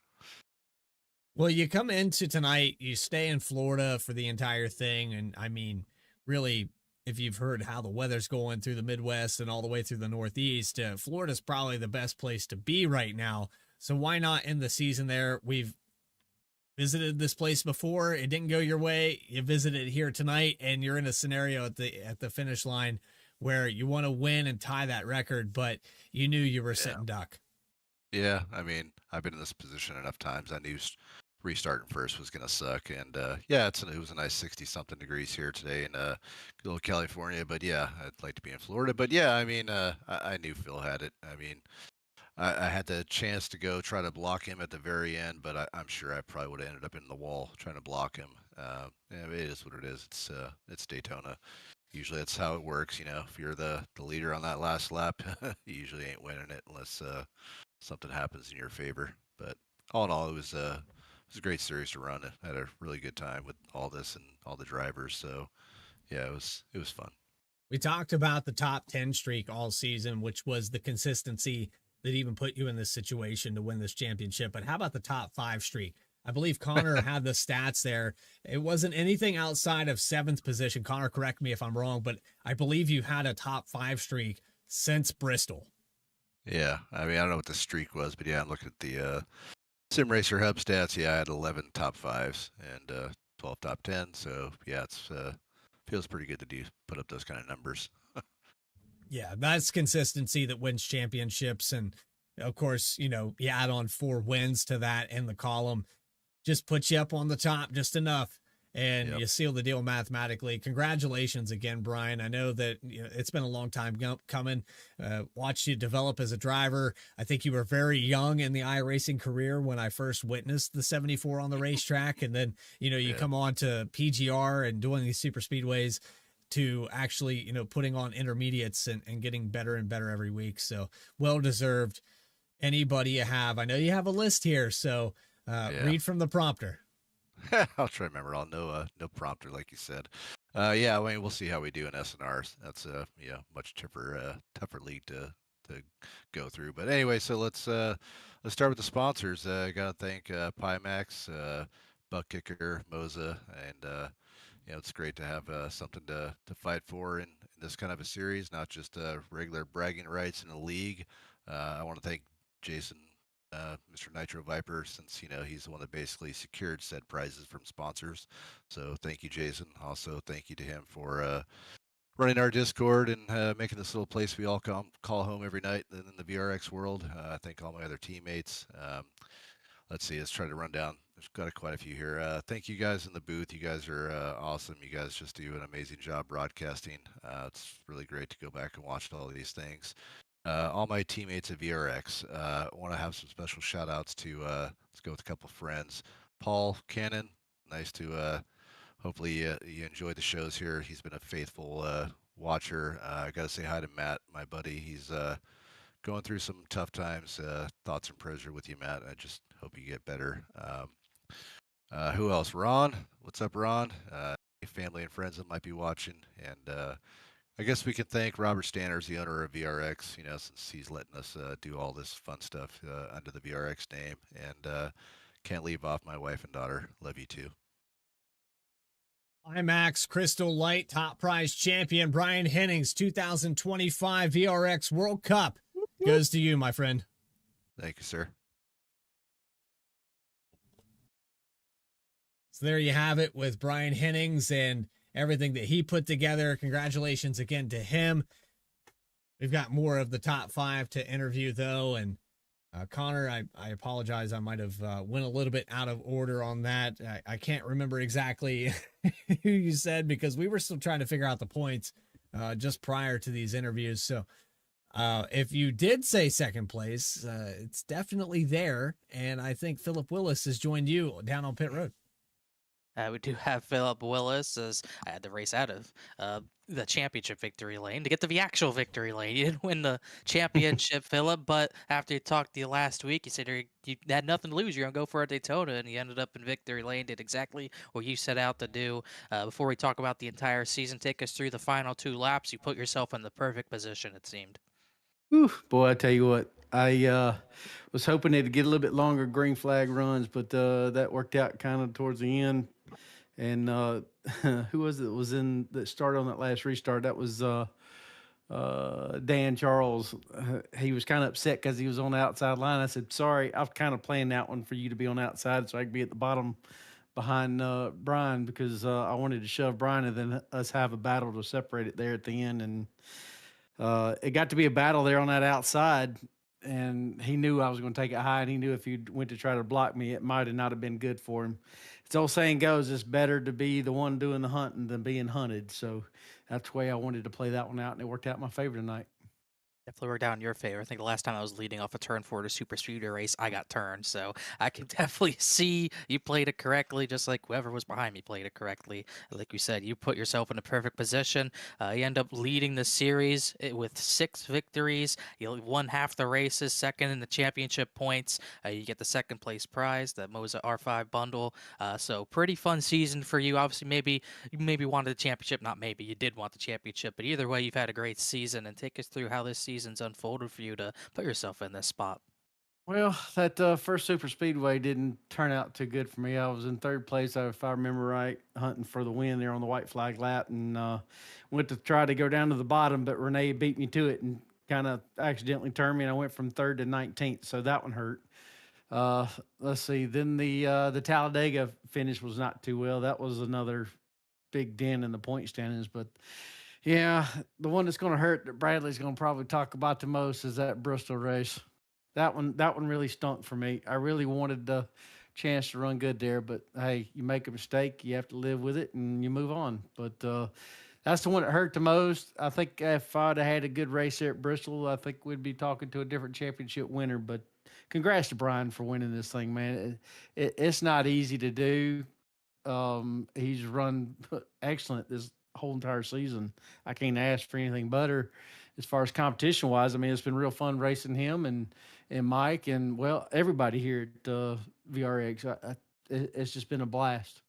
Well, you come into tonight, you stay in Florida for the entire thing. And I mean, really, if you've heard how the weather's going through the Midwest and all the way through the Northeast, Florida's probably the best place to be right now. So why not end the season there? We've visited this place before. It didn't go your way. You visited here tonight, and you're in a scenario at the finish line where you want to win and tie that record, but you knew you were sitting duck. Yeah, I mean, I've been in this position enough times. I knew restarting first was going to suck. And yeah, it was a nice 60-something degrees here today in good old California. But yeah, I'd like to be in Florida. But yeah, I mean, I knew Phil had it. I mean, I had the chance to go try to block him at the very end, but I'm sure I probably would have ended up in the wall trying to block him. Yeah, it is what it is. It's Daytona. Usually that's how it works. You know, if you're the leader on that last lap, you usually ain't winning it unless something happens in your favor. But all in all, it was a great series to run. I had a really good time with all this and all the drivers. So yeah, it was fun. We talked about the top 10 streak all season, which was the consistency that even put you in this situation to win this championship. But how about the top 5 streak? I believe Connor had the stats there. It wasn't anything outside of 7th position. Connor, correct me if I'm wrong, but I believe you had a top 5 streak since Bristol. Yeah, I mean, I don't know what the streak was, but yeah, I'm looking at the Sim Racer Hub stats. Yeah, I had 11 top 5s and 12 top 10. So yeah, it's feels pretty good to put up those kind of numbers. Yeah, that's consistency that wins championships. And of course, you know, you add on 4 wins to that in the column, just puts you up on the top just enough, and you seal the deal mathematically. Congratulations again, Brian. I know that it's been a long time coming. Watched you develop as a driver. I think you were very young in the iRacing career when I first witnessed the 74 on the racetrack. And then, you come on to PGR and doing these super speedways to actually, putting on intermediates and getting better and better every week. So well-deserved. Anybody you have, I know you have a list here, so read from the prompter. I'll try to remember. I'll no prompter, like you said. Yeah, I mean, we'll see how we do in SNRs. That's a much tougher league to go through. But anyway, so let's start with the sponsors. I gotta thank Pimax, Buck Kicker, Moza, and it's great to have something to fight for in this kind of a series, not just regular bragging rights in the league. I want to thank Jason, Mr. Nitro Viper, since he's the one that basically secured said prizes from sponsors. So thank you, Jason. Also, thank you to him for running our Discord and making this little place we all call home every night in the VRX world. I thank all my other teammates. Let's see. Let's try to run down. There's got quite a few here. Thank you guys in the booth. You guys are awesome. You guys just do an amazing job broadcasting. It's really great to go back and watch all of these things. All my teammates at VRX. I want to have some special shout outs to, let's go with a couple of friends. Paul Cannon, nice to, hopefully you enjoyed the shows here. He's been a faithful watcher. I got to say hi to Matt, my buddy. He's going through some tough times. Thoughts and prayers with you, Matt. I just hope you get better. Who else? Ron. What's up, Ron? Family and friends that might be watching. And I guess we can thank Robert Stanners, the owner of VRX, since he's letting us do all this fun stuff under the VRX name. And can't leave off my wife and daughter. Love you too. IMAX Crystal Light Top Prize Champion Brian Hennings, 2025 VRX World Cup goes to you, my friend. Thank you, sir. So there you have it with Brian Hennings and everything that he put together. Congratulations again to him. We've got more of the top 5 to interview, though, and Connor, I apologize. I might have went a little bit out of order on that. I can't remember exactly who you said because we were still trying to figure out the points just prior to these interviews. So if you did say second place, it's definitely there. And I think Philip Willis has joined you down on pit road. We do have Philip Willis as I had to race out of the championship victory lane to get to the actual victory lane. You didn't win the championship, Philip, but after you talked to you last week, you said you had nothing to lose. You're going to go for a Daytona, and you ended up in victory lane, did exactly what you set out to do. Before we talk about the entire season, take us through the final 2 laps. You put yourself in the perfect position, it seemed. Whew, boy, I tell you what, I was hoping they'd get a little bit longer green flag runs, but that worked out kind of towards the end. And who was it that was in that started on that last restart? That was Dan Charles. He was kind of upset because he was on the outside line. I said, sorry, I was kind of playing that one for you to be on the outside so I could be at the bottom behind Brian because I wanted to shove Brian and then us have a battle to separate it there at the end. And it got to be a battle there on that outside, and he knew I was going to take it high, and he knew if he went to try to block me, it might have not have been good for him. It's old saying goes, it's better to be the one doing the hunting than being hunted. So that's the way I wanted to play that one out, and it worked out in my favor tonight. Definitely worked out in your favor. I think the last time I was leading off a turn 4 to super speeder race, I got turned. So I can definitely see you played it correctly, just like whoever was behind me played it correctly. Like you said, you put yourself in a perfect position. You end up leading the series with 6 victories. You won half the races, second in the championship points. You get the second place prize, the Moza R5 bundle. So pretty fun season for you. Obviously, you maybe wanted the championship. Not maybe, you did want the championship. But either way, you've had a great season. And take us through how this season's unfolded for you to put yourself in this spot. Well, that first super speedway didn't turn out too good for me. I was in third place, if I remember right, hunting for the win there on the white flag lap, and went to try to go down to the bottom, but Renee beat me to it and kind of accidentally turned me, and I went from third to 19th, so that one hurt. Let's see. Then the Talladega finish was not too well. That was another big dent in the point standings, but yeah, the one that's going to hurt that Bradley's going to probably talk about the most is that Bristol race. That one really stunk for me. I really wanted the chance to run good there, but hey, you make a mistake, you have to live with it and you move on. But that's the one that hurt the most. I think if I'd have had a good race there at Bristol, I think we'd be talking to a different championship winner. But congrats to Brian for winning this thing, man. It's not easy to do. He's run excellent this whole entire season. I can't ask for anything better as far as competition wise. I mean, it's been real fun racing him and Mike and well, everybody here at VRX. It's just been a blast.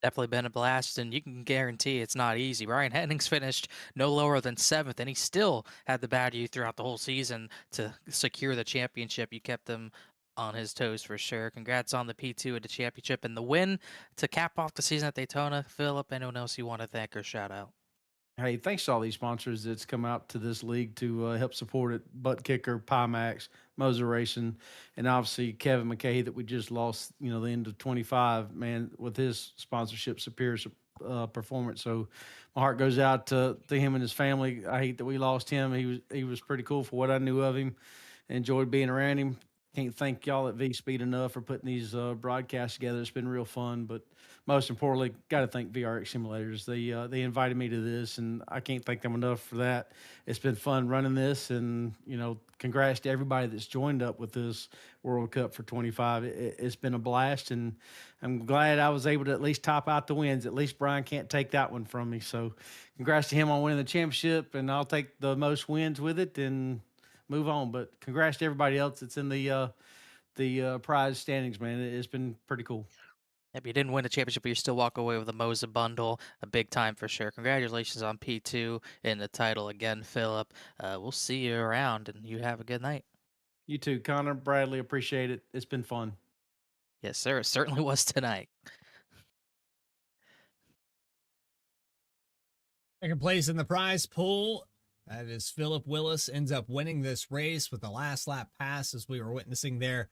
Definitely been a blast, and you can guarantee it's not easy. Ryan Hennings finished no lower than 7th, and he still had the battle you throughout the whole season to secure the championship. You kept him on his toes for sure. Congrats on the P2 at the championship and the win to cap off the season at Daytona. Philip, anyone else you want to thank or shout out? Hey, thanks to all these sponsors that's come out to this league to help support it. Butt Kicker, Pimax, Moser Racing, and obviously Kevin McKay that we just lost, the end of 25, man, with his sponsorship, Superior Performance. So my heart goes out to him and his family. I hate that we lost him. He was pretty cool for what I knew of him. Enjoyed being around him. Can't thank y'all at V Speed enough for putting these broadcasts together. It's been real fun, but most importantly, got to thank VRX Simulators. They invited me to this, and I can't thank them enough for that. It's been fun running this, and congrats to everybody that's joined up with this World Cup for 25. It's been a blast, and I'm glad I was able to at least top out the wins. At least Brian can't take that one from me. So, congrats to him on winning the championship, and I'll take the most wins with it and move on. But congrats to everybody else that's in the prize standings, man. It's been pretty cool. If you didn't win the championship, but you still walk away with a Moza bundle, a big time for sure. Congratulations on P2 in the title again, Philip. We'll see you around, and you have a good night. You too, Connor, Bradley. Appreciate it. It's been fun. Yes, sir. It certainly was tonight. Second place in the prize pool. That is Philip Willis, ends up winning this race with the last lap pass as we were witnessing there.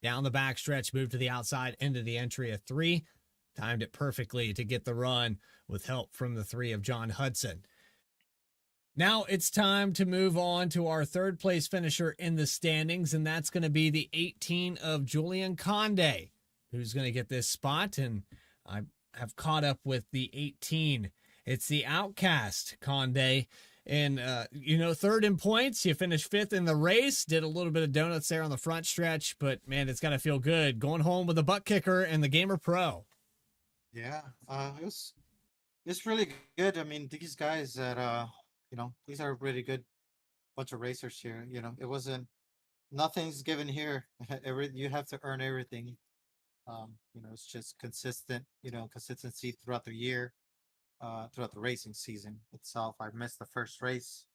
Down the backstretch, moved to the outside into the entry of 3. Timed it perfectly to get the run with help from the 3 of John Hudson. Now it's time to move on to our third place finisher in the standings, and that's going to be the 18 of Julian Conde, who's going to get this spot. And I have caught up with the 18. It's the outcast Conde. And, third in points. You finished fifth in the race. Did a little bit of donuts there on the front stretch, but man, it's got to feel good going home with a butt kicker and the Gamer Pro. Yeah, it's really good. I mean, these guys that these are really good bunch of racers here. It wasn't nothing's given here. You have to earn everything. It's just consistency throughout the year, throughout the racing season itself. I missed the first race,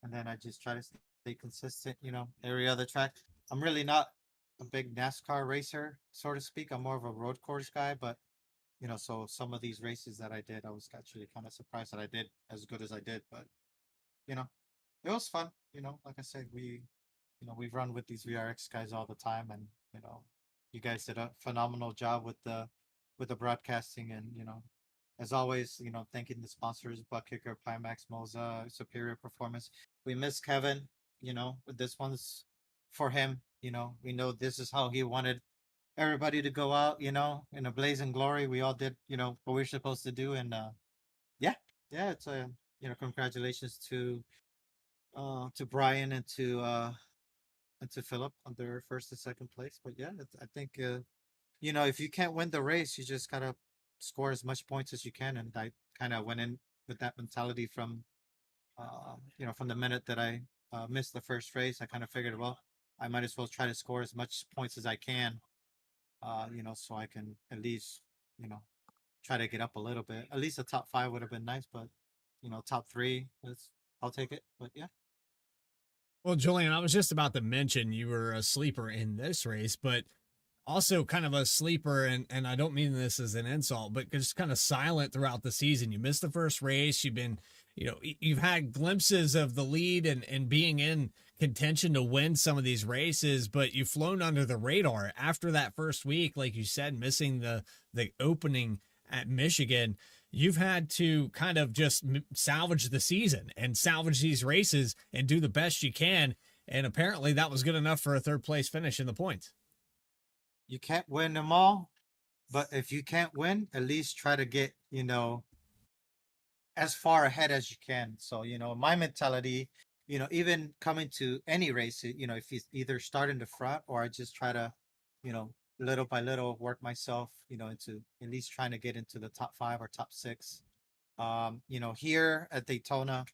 and then I just try to stay consistent. Every other track. I'm really not a big NASCAR racer, so to speak. I'm more of a road course guy, but so some of these races that I did, I was actually kind of surprised that I did as good as I did. But you know, it was fun. Like I said, we run with these VRX guys all the time, and you guys did a phenomenal job with the broadcasting, and as always, thanking the sponsors, Butt Kicker, Pimax, Moza, Superior Performance. We miss Kevin. This one's for him. We know this is how he wanted everybody to go out, in a blazing glory. We all did, what we are supposed to do. And yeah, it's a congratulations to Brian and to Philip on their first and second place. But yeah, I think if you can't win the race, you just gotta score as much points as you can. And I kind of went in with that mentality from from the minute that I missed the first race. I kind of figured, well, I might as well try to score as much points as I can, so I can at least, try to get up a little bit. At least a top 5 would have been nice, but top 3, I'll take it. But yeah. Well, Julian, I was just about to mention you were a sleeper in this race, but also kind of a sleeper, and I don't mean this as an insult, but just kind of silent throughout the season. You missed the first race. You've been, you've had glimpses of the lead and being in contention to win some of these races, but you've flown under the radar after that first week. Like you said, missing the opening at Michigan, you've had to kind of just salvage the season and salvage these races and do the best you can. And apparently that was good enough for a third place finish in the points. You can't win them all, but if you can't win, at least try to get, as far ahead as you can. So, my mentality, even coming to any race, if you either start in the front or I just try to, little by little work myself, into at least trying to get into the top 5 or top 6. Here at Daytona,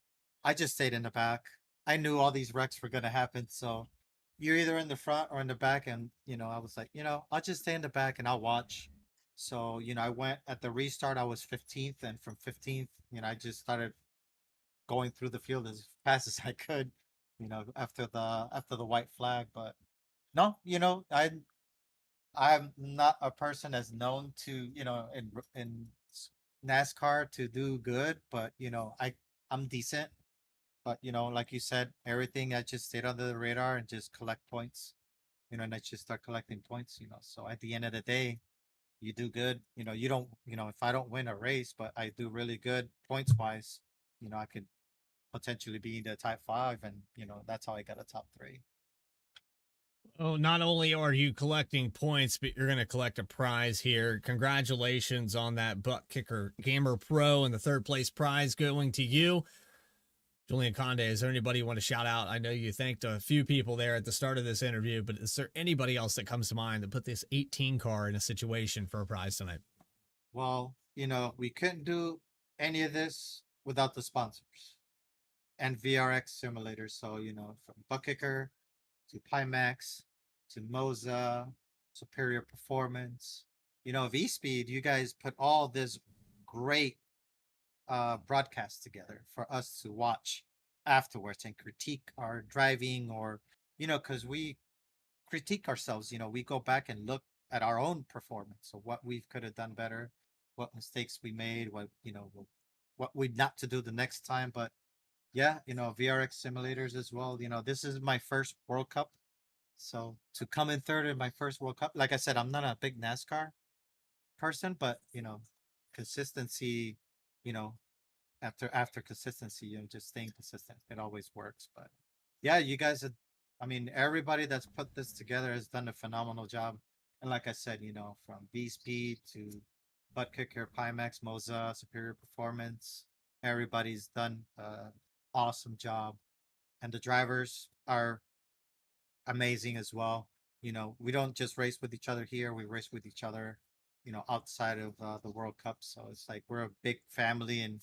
I just stayed in the back. I knew all these wrecks were going to happen. So you're either in the front or in the back. And, I was like, I'll just stay in the back and I'll watch. So, I went at the restart, I was 15th. And from 15th, I just started going through the field as fast as I could, after the white flag. But no, I'm not a person that's known to, in NASCAR to do good, but I'm decent. But like you said, everything I just stayed under the radar and just collect points, and I just start collecting points, So at the end of the day, you do good, you don't, if I don't win a race, but I do really good points wise, I could potentially be in the top 5, and that's how I got a top 3. Oh, not only are you collecting points, but you're going to collect a prize here. Congratulations on that Butt Kicker Gamer Pro and the third place prize going to you. Julian Conde, is there anybody you want to shout out? I know you thanked a few people there at the start of this interview, but is there anybody else that comes to mind that put this 18 car in a situation for a prize tonight? Well, we couldn't do any of this without the sponsors and VRX simulators. So, from Butt Kicker to Pimax to Moza, Superior Performance, V-Speed, you guys put all this great broadcast together for us to watch afterwards and critique our driving, or because we critique ourselves, we go back and look at our own performance, so what we could have done better, what mistakes we made, what we not to do the next time. But yeah, VRX simulators as well. This is my first World Cup, so to come in third in my first World Cup, like I said, I'm not a big NASCAR person, but consistency, after consistency, just staying consistent. It always works. But yeah, you guys have, I mean, everybody that's put this together has done a phenomenal job. And like I said, from B Speed to Butt Kicker, Pimax, Moza, Superior Performance, everybody's done awesome job. And the drivers are amazing as well. We don't just race with each other here; we race with each other, outside of the World Cup. So it's like we're a big family, and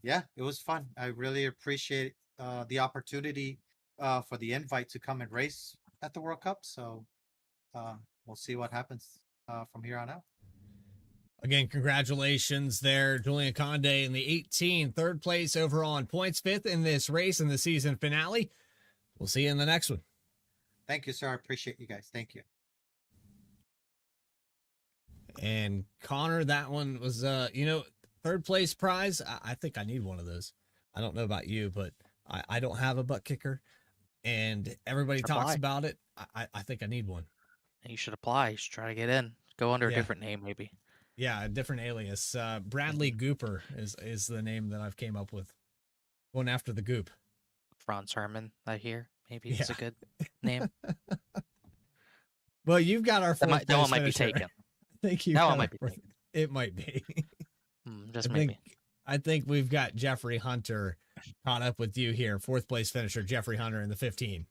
yeah, it was fun. I really appreciate the opportunity for the invite to come and race at the World Cup. So uh, we'll see what happens from here on out. Again, congratulations there, Julian Conde in the 18, third place overall on points, fifth in this race in the season finale. We'll see you in the next one. Thank you, sir. I appreciate you guys. Thank you. And Connor, that one was, third place prize. I think I need one of those. I don't know about you, but I don't have a butt kicker, and everybody talks about it. I think I need one. You should apply. You should try to get in. Go under a different name, maybe. Yeah, a different alias. Bradley Gooper is the name that I've came up with. Going after the goop. Franz Herman, I hear. Maybe it's a good name. Well, you've got our fourth that one might finisher. be taken. Thank you. That one might be taken. It might be. Just maybe. I think we've got Jeffrey Hunter caught up with you here. Fourth place finisher, Jeffrey Hunter in the 15.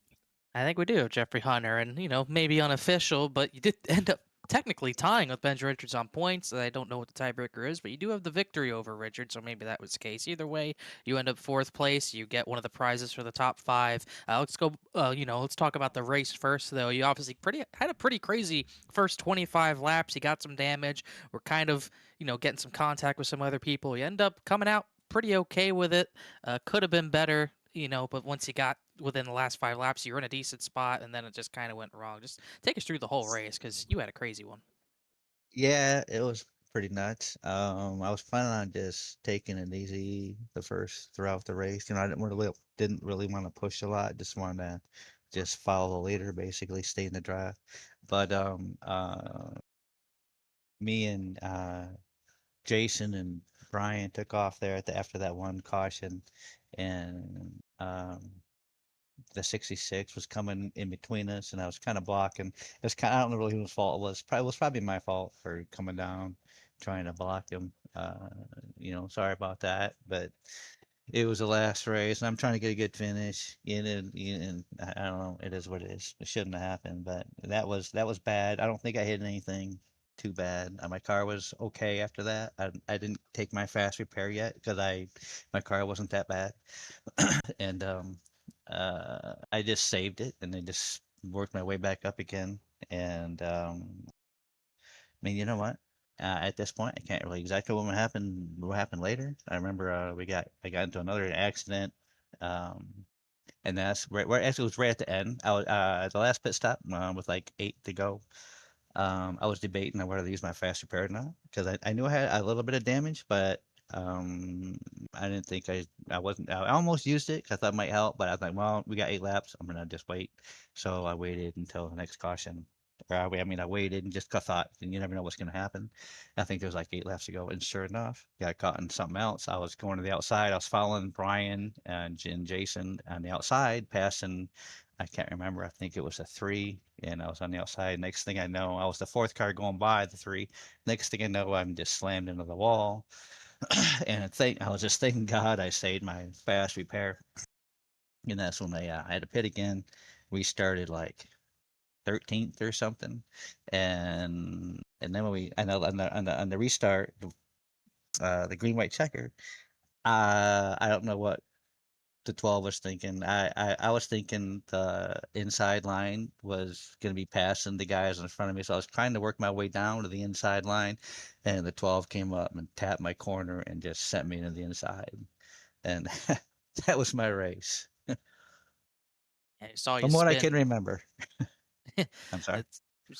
I think we do, Jeffrey Hunter, and maybe unofficial, but you did end up technically tying with Benji Richards on points. I don't know what the tiebreaker is, but you do have the victory over Richards, so maybe that was the case. Either way, you end up fourth place. You get one of the prizes for the top five. Let's go. Let's talk about the race first, though. You obviously had a pretty crazy first 25 laps. You got some damage. We're kind of getting some contact with some other people. You end up coming out pretty okay with it. Could have been better. But once you got within the last 5 laps, you were in a decent spot, and then it just kind of went wrong. Just take us through the whole race, because you had a crazy one. Yeah, it was pretty nuts. I was planning on just taking it easy throughout the race. I didn't really want to push a lot. Just wanted to just follow the leader, basically stay in the drive. But me and Jason and Brian took off there after that one caution, and the 66 was coming in between us, and I was kind of blocking. It was I don't know really whose fault it was. It was probably my fault for coming down, trying to block him. Sorry about that, but it was the last race, and I'm trying to get a good finish. And I don't know. It is what it is. It shouldn't have happened, but that was bad. I don't think I hit anything too bad. My car was okay after that. I didn't take my fast repair yet because my car wasn't that bad, and I just saved it and then just worked my way back up again. And I mean, you know what? At this point, I can't really exactly what happened later. I remember I got into another accident, and that's right. Actually, it was right at the end. I was at the last pit stop with like 8 to go. I was debating on whether to use my fast repair or not because I knew I had a little bit of damage, but I didn't think I almost used it because I thought it might help, but I was like, well, we got 8 laps. I'm gonna just wait. So I waited until the next caution. I waited and just thought, and you never know what's gonna happen. I think there was like 8 laps to go, and sure enough, got caught in something else. I was going to the outside. I was following Brian and Jason on the outside, passing. I can't remember. I think it was a 3, and I was on the outside. Next thing I know, I was the 4th car going by the 3. Next thing I know, I'm just slammed into the wall. And I was just thanking God I saved my fast repair. And that's when I had to pit again. We started like 13th or something, and then when on the restart, the green white checker, I don't know what the 12 was thinking. I was thinking the inside line was going to be passing the guys in front of me, so I was trying to work my way down to the inside line, and the 12 came up and tapped my corner and just sent me into the inside, and that was my race. I saw you From what I spin. can remember. I'm sorry.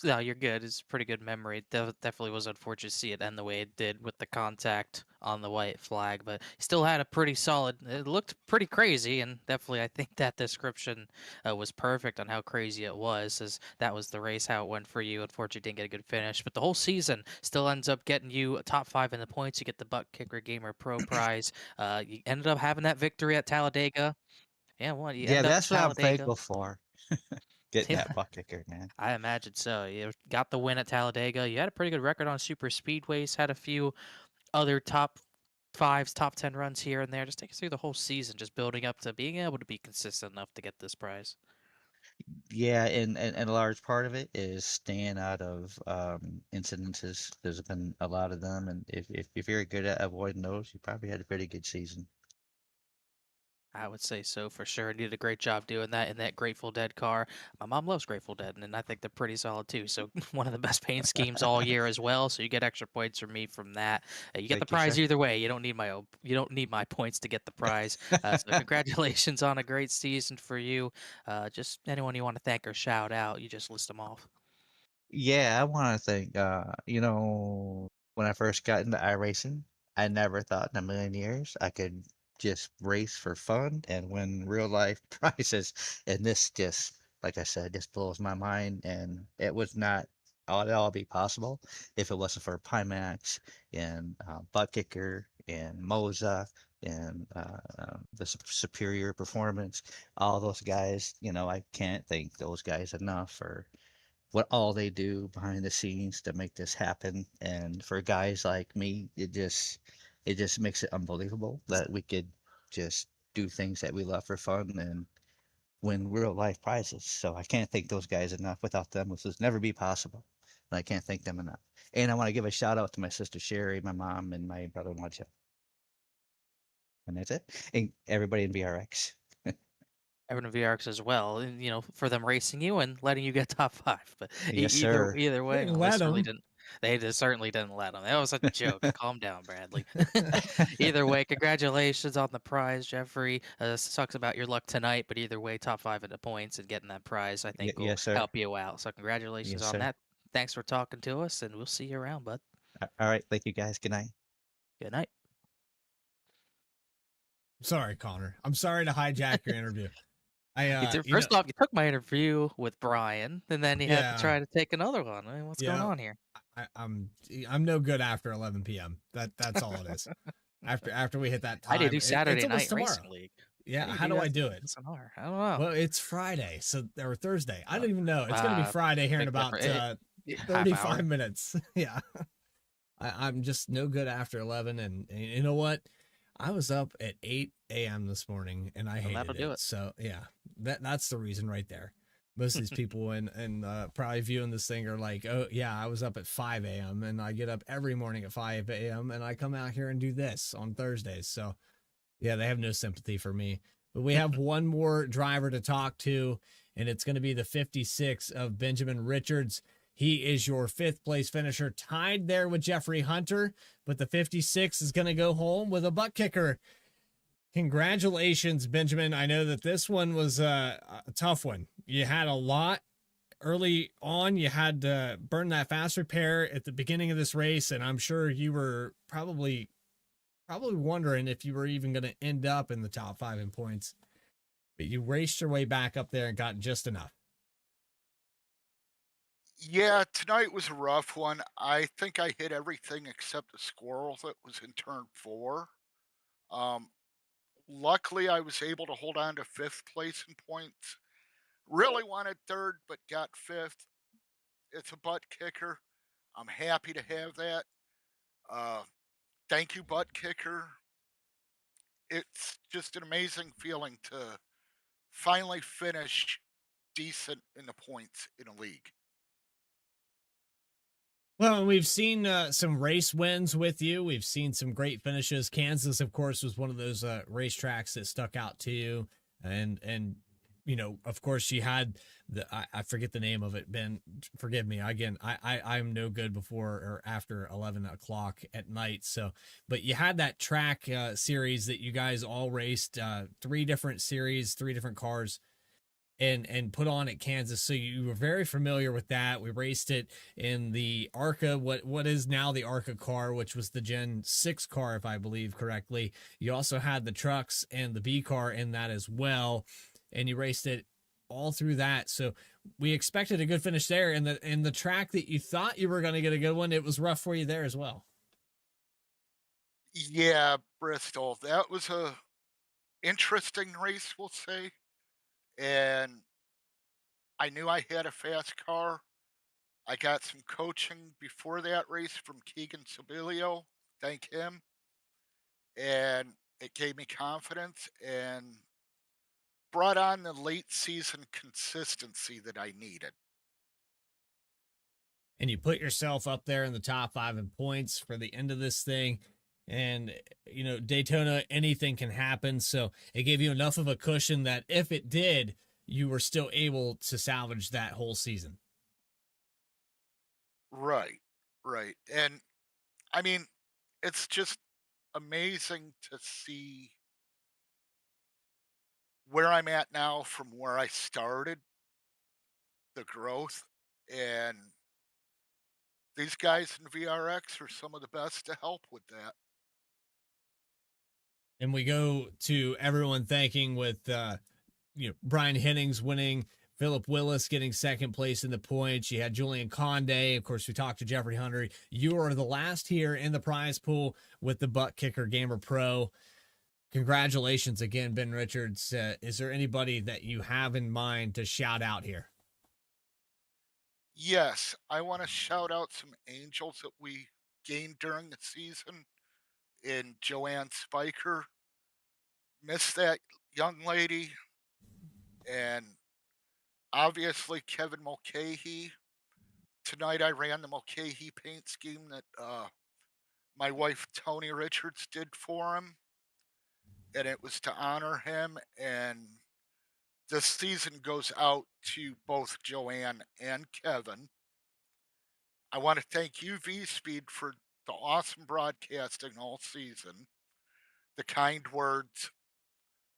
No, you're good. It's a pretty good memory. Definitely was unfortunate to see it end the way it did with the contact on the white flag, but still had a pretty solid. It looked pretty crazy, and definitely I think that description was perfect on how crazy it was, as that was the race how it went for you. Unfortunately, didn't get a good finish, but the whole season still ends up getting you a top 5 in the points. You get the Butt Kicker Gamer Pro prize. You ended up having that victory at Talladega. Yeah, well, you Yeah, end up at that's what I'm Talladega. thankful for. Getting Yeah, that butt kicker, man. I imagine so. You got the win at Talladega. You had a pretty good record on super speedways. Had a few other top fives, top 10 runs here and there. Just take us through the whole season, just building up to being able to be consistent enough to get this prize. Yeah, and a large part of it is staying out of incidences. There's been a lot of them, and if you're good at avoiding those, you probably had a pretty good season. I would say so for sure. You did a great job doing that in that Grateful Dead car. My mom loves Grateful Dead, and I think they're pretty solid too. So one of the best paint schemes all year as well. So you get extra points from me from that. You get the Thank you, prize sir. either way. You don't need my points to get the prize. So congratulations on a great season for you. Just anyone you want to thank or shout out, you just list them off. Yeah, I want to thank, when I first got into iRacing, I never thought in a million years I could just race for fun and win real life prizes. And this just, like I said, just blows my mind. And it would not at all be possible if it wasn't for Pimax and Butt Kicker and Moza and the Superior Performance. All those guys, I can't thank those guys enough for what all they do behind the scenes to make this happen. And for guys like me, it just makes it unbelievable that we could just do things that we love for fun and win real life prizes. So I can't thank those guys enough. Without them, this would never be possible. And I can't thank them enough. And I want to give a shout out to my sister Sherry, my mom, and my brother-in-law Jeff. And that's it. And everybody in VRX. Everyone VRX as well, and for them racing you and letting you get top 5. But Yes, either sir. either way, They well, they let certainly him. didn't. They just certainly didn't let them. That was a joke. Calm down, Bradley. Either way, congratulations on the prize, Jeffrey. Sucks about your luck tonight, but either way, top 5 in the points and getting that prize, I think will Yes, sir. help you out. So congratulations Yes, on sir. that. Thanks for talking to us, and we'll see you around, bud. All right. Thank you guys. Good night. Good night. Sorry, Connor. I'm sorry to hijack your interview. First off, you took my interview with Brian, and then you had to Yeah. try to take another one. I mean, what's going Yeah. on here? I'm no good after 11 p.m. That's all it is. After we hit that time, I did do Saturday it's almost night tomorrow. racing league. Yeah, how do I do it? I don't know. Well, it's Friday, or Thursday. I don't even know. It's gonna be Uh, Friday here in big about difference. Half 35 hour. minutes. Yeah, I'm just no good after 11, and you know what? I was up at 8 a.m. this morning, and I Well, that'll hated do it. it. So yeah, that's the reason right there. Most of these people and probably viewing this thing are like, oh yeah, I was up at 5 a.m. and I get up every morning at 5 a.m. and I come out here and do this on Thursdays. So yeah, they have no sympathy for me. But we have one more driver to talk to, and it's going to be the 56 of Benjamin Richards. He is your 5th place finisher, tied there with Jeffrey Hunter, but the 56 is going to go home with a butt kicker. Congratulations, Benjamin. I know that this one was a tough one. You had a lot early on. You had to burn that fast repair at the beginning of this race, and I'm sure you were probably wondering if you were even going to end up in the top 5 in points. But you raced your way back up there and got just enough. Yeah, tonight was a rough one. I think I hit everything except the squirrel that was in turn 4. Um, Luckily, I was able to hold on to 5th place in points. Really wanted 3rd, but got 5th. It's a butt kicker. I'm happy to have that. Uh, Thank you, butt kicker. It's just an amazing feeling to finally finish decent in the points in a league. Well, we've seen some race wins with you. We've seen some great finishes. Kansas, of course, was one of those racetracks that stuck out to you. And of course, you had I forget the name of it. Ben, forgive me. Again, I'm no good before or after 11 o'clock at night. So, but you had that track series that you guys all raced, 3 different series, 3 different cars. and put on at Kansas. So you were very familiar with that. We raced it in the ARCA, what is now the ARCA car, which was the Gen 6 car, if I believe correctly. You also had the trucks and the B car in that as well, and you raced it all through that. So we expected a good finish there. And the track that you thought you were going to get a good one, it was rough for you there as well. Yeah, Bristol. That was a interesting race, we'll say. And I knew I had a fast car. I got some coaching before that race from Keegan Sabilio. Thank him. And it gave me confidence and brought on the late season consistency that I needed. And you put yourself up there in the top 5 in points for the end of this thing. And, you know, Daytona, anything can happen. So it gave you enough of a cushion that if it did, you were still able to salvage that whole season. Right, right. And I mean, it's just amazing to see where I'm at now from where I started, the growth. And these guys in VRX are some of the best to help with that. And we go to everyone thanking with, Brian Hennings winning, Philip Willis getting second place in the points. You had Julian Conde. Of course, we talked to Jeffrey Hunter. You are the last here in the prize pool with the Butt Kicker Gamer Pro. Congratulations again, Ben Richards. Is there anybody that you have in mind to shout out here? Yes, I want to shout out some angels that we gained during the season in Joanne Spiker. Miss that young lady. And obviously Kevin Mulcahy. Tonight I ran the Mulcahy paint scheme that my wife Tony Richards did for him. And it was to honor him. And this season goes out to both Joanne and Kevin. I want to thank you, V Speed, for the awesome broadcasting all season, the kind words,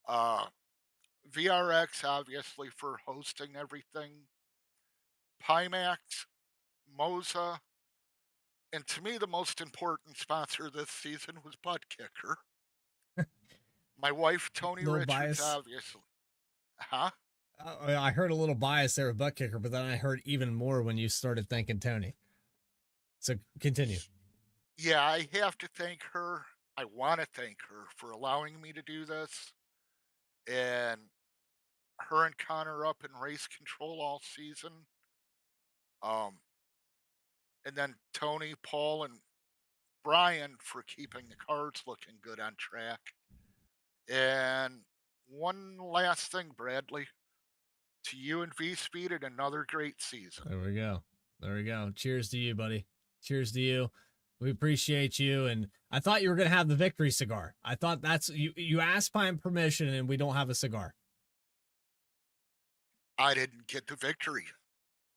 VRX, obviously, for hosting everything, Pimax, Moza, and to me, the most important sponsor this season was Butt Kicker. My wife, Tony Little Richards, bias. obviously. Huh? I heard a little bias there with Butt Kicker, but then I heard even more when you started thanking Tony. So continue. Yeah, I have to thank her. I want to thank her for allowing me to do this. And her and Connor up in race control all season. And then Tony, Paul, and Brian for keeping the cars looking good on track. And one last thing, Bradley, to you and V Speed and another great season. There we go. There we go. Cheers to you, buddy. Cheers to you. We appreciate you. And I thought you were going to have the victory cigar. I thought that's you asked my permission and we don't have a cigar. I didn't get the victory.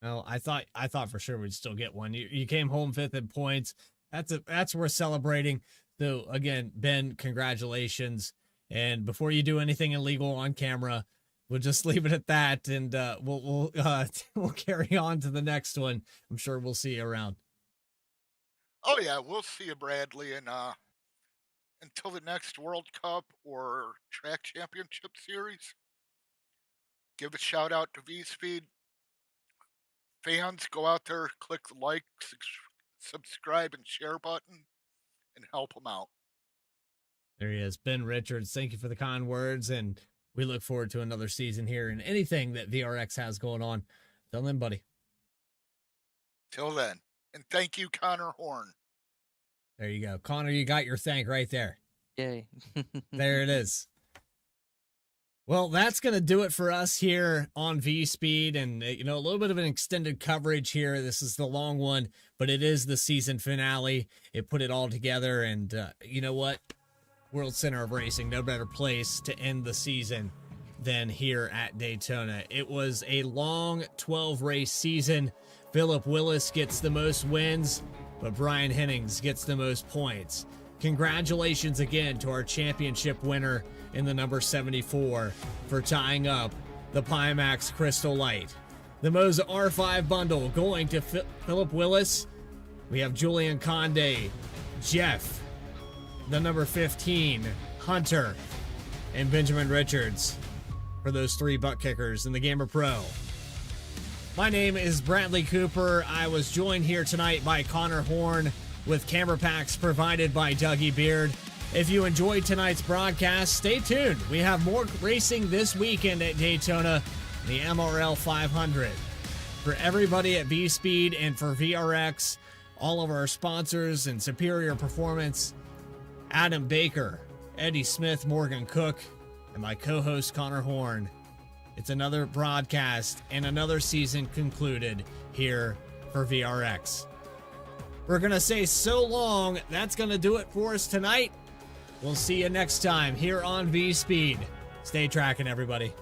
No, I thought for sure we'd still get one. You came home 5th in points. That's worth celebrating. So again, Ben, congratulations. And before you do anything illegal on camera, we'll just leave it at that, and we'll carry on to the next one. I'm sure we'll see you around. Oh yeah, we'll see you, Bradley, and until the next World Cup or Track Championship Series, give a shout out to V Speed. Fans, go out there, click the like, subscribe, and share button, and help them out. There he is, Ben Richards. Thank you for the kind words, and we look forward to another season here and anything that VRX has going on. Till then, buddy. Till then. And thank you, Connor Horn. There you go. Connor, you got your thank right there. Yay. There it is. Well, that's going to do it for us here on V Speed, and a little bit of an extended coverage here. This is the long one, but it is the season finale. It put it all together, and you know what? World Center of Racing, no better place to end the season than here at Daytona. It was a long 12-race season. Philip Willis gets the most wins, but Brian Hennings gets the most points. Congratulations again to our championship winner in the number 74 for tying up the Pimax Crystal Light. The Moza R5 bundle going to Philip Willis. We have Julian Conde, Jeff, the number 15, Hunter, and Benjamin Richards for those 3 butt kickers in the Gamer Pro. My name is Bradley Cooper. I was joined here tonight by Connor Horn with camera packs provided by Dougie Beard. If you enjoyed tonight's broadcast, stay tuned. We have more racing this weekend at Daytona, the MRL 500. For everybody at V-Speed and for VRX, all of our sponsors and Superior Performance, Adam Baker, Eddie Smith, Morgan Cook, and my co-host Connor Horn. It's another broadcast and another season concluded here for VRX. We're going to say so long. That's going to do it for us tonight. We'll see you next time here on V-Speed. Stay tracking, everybody.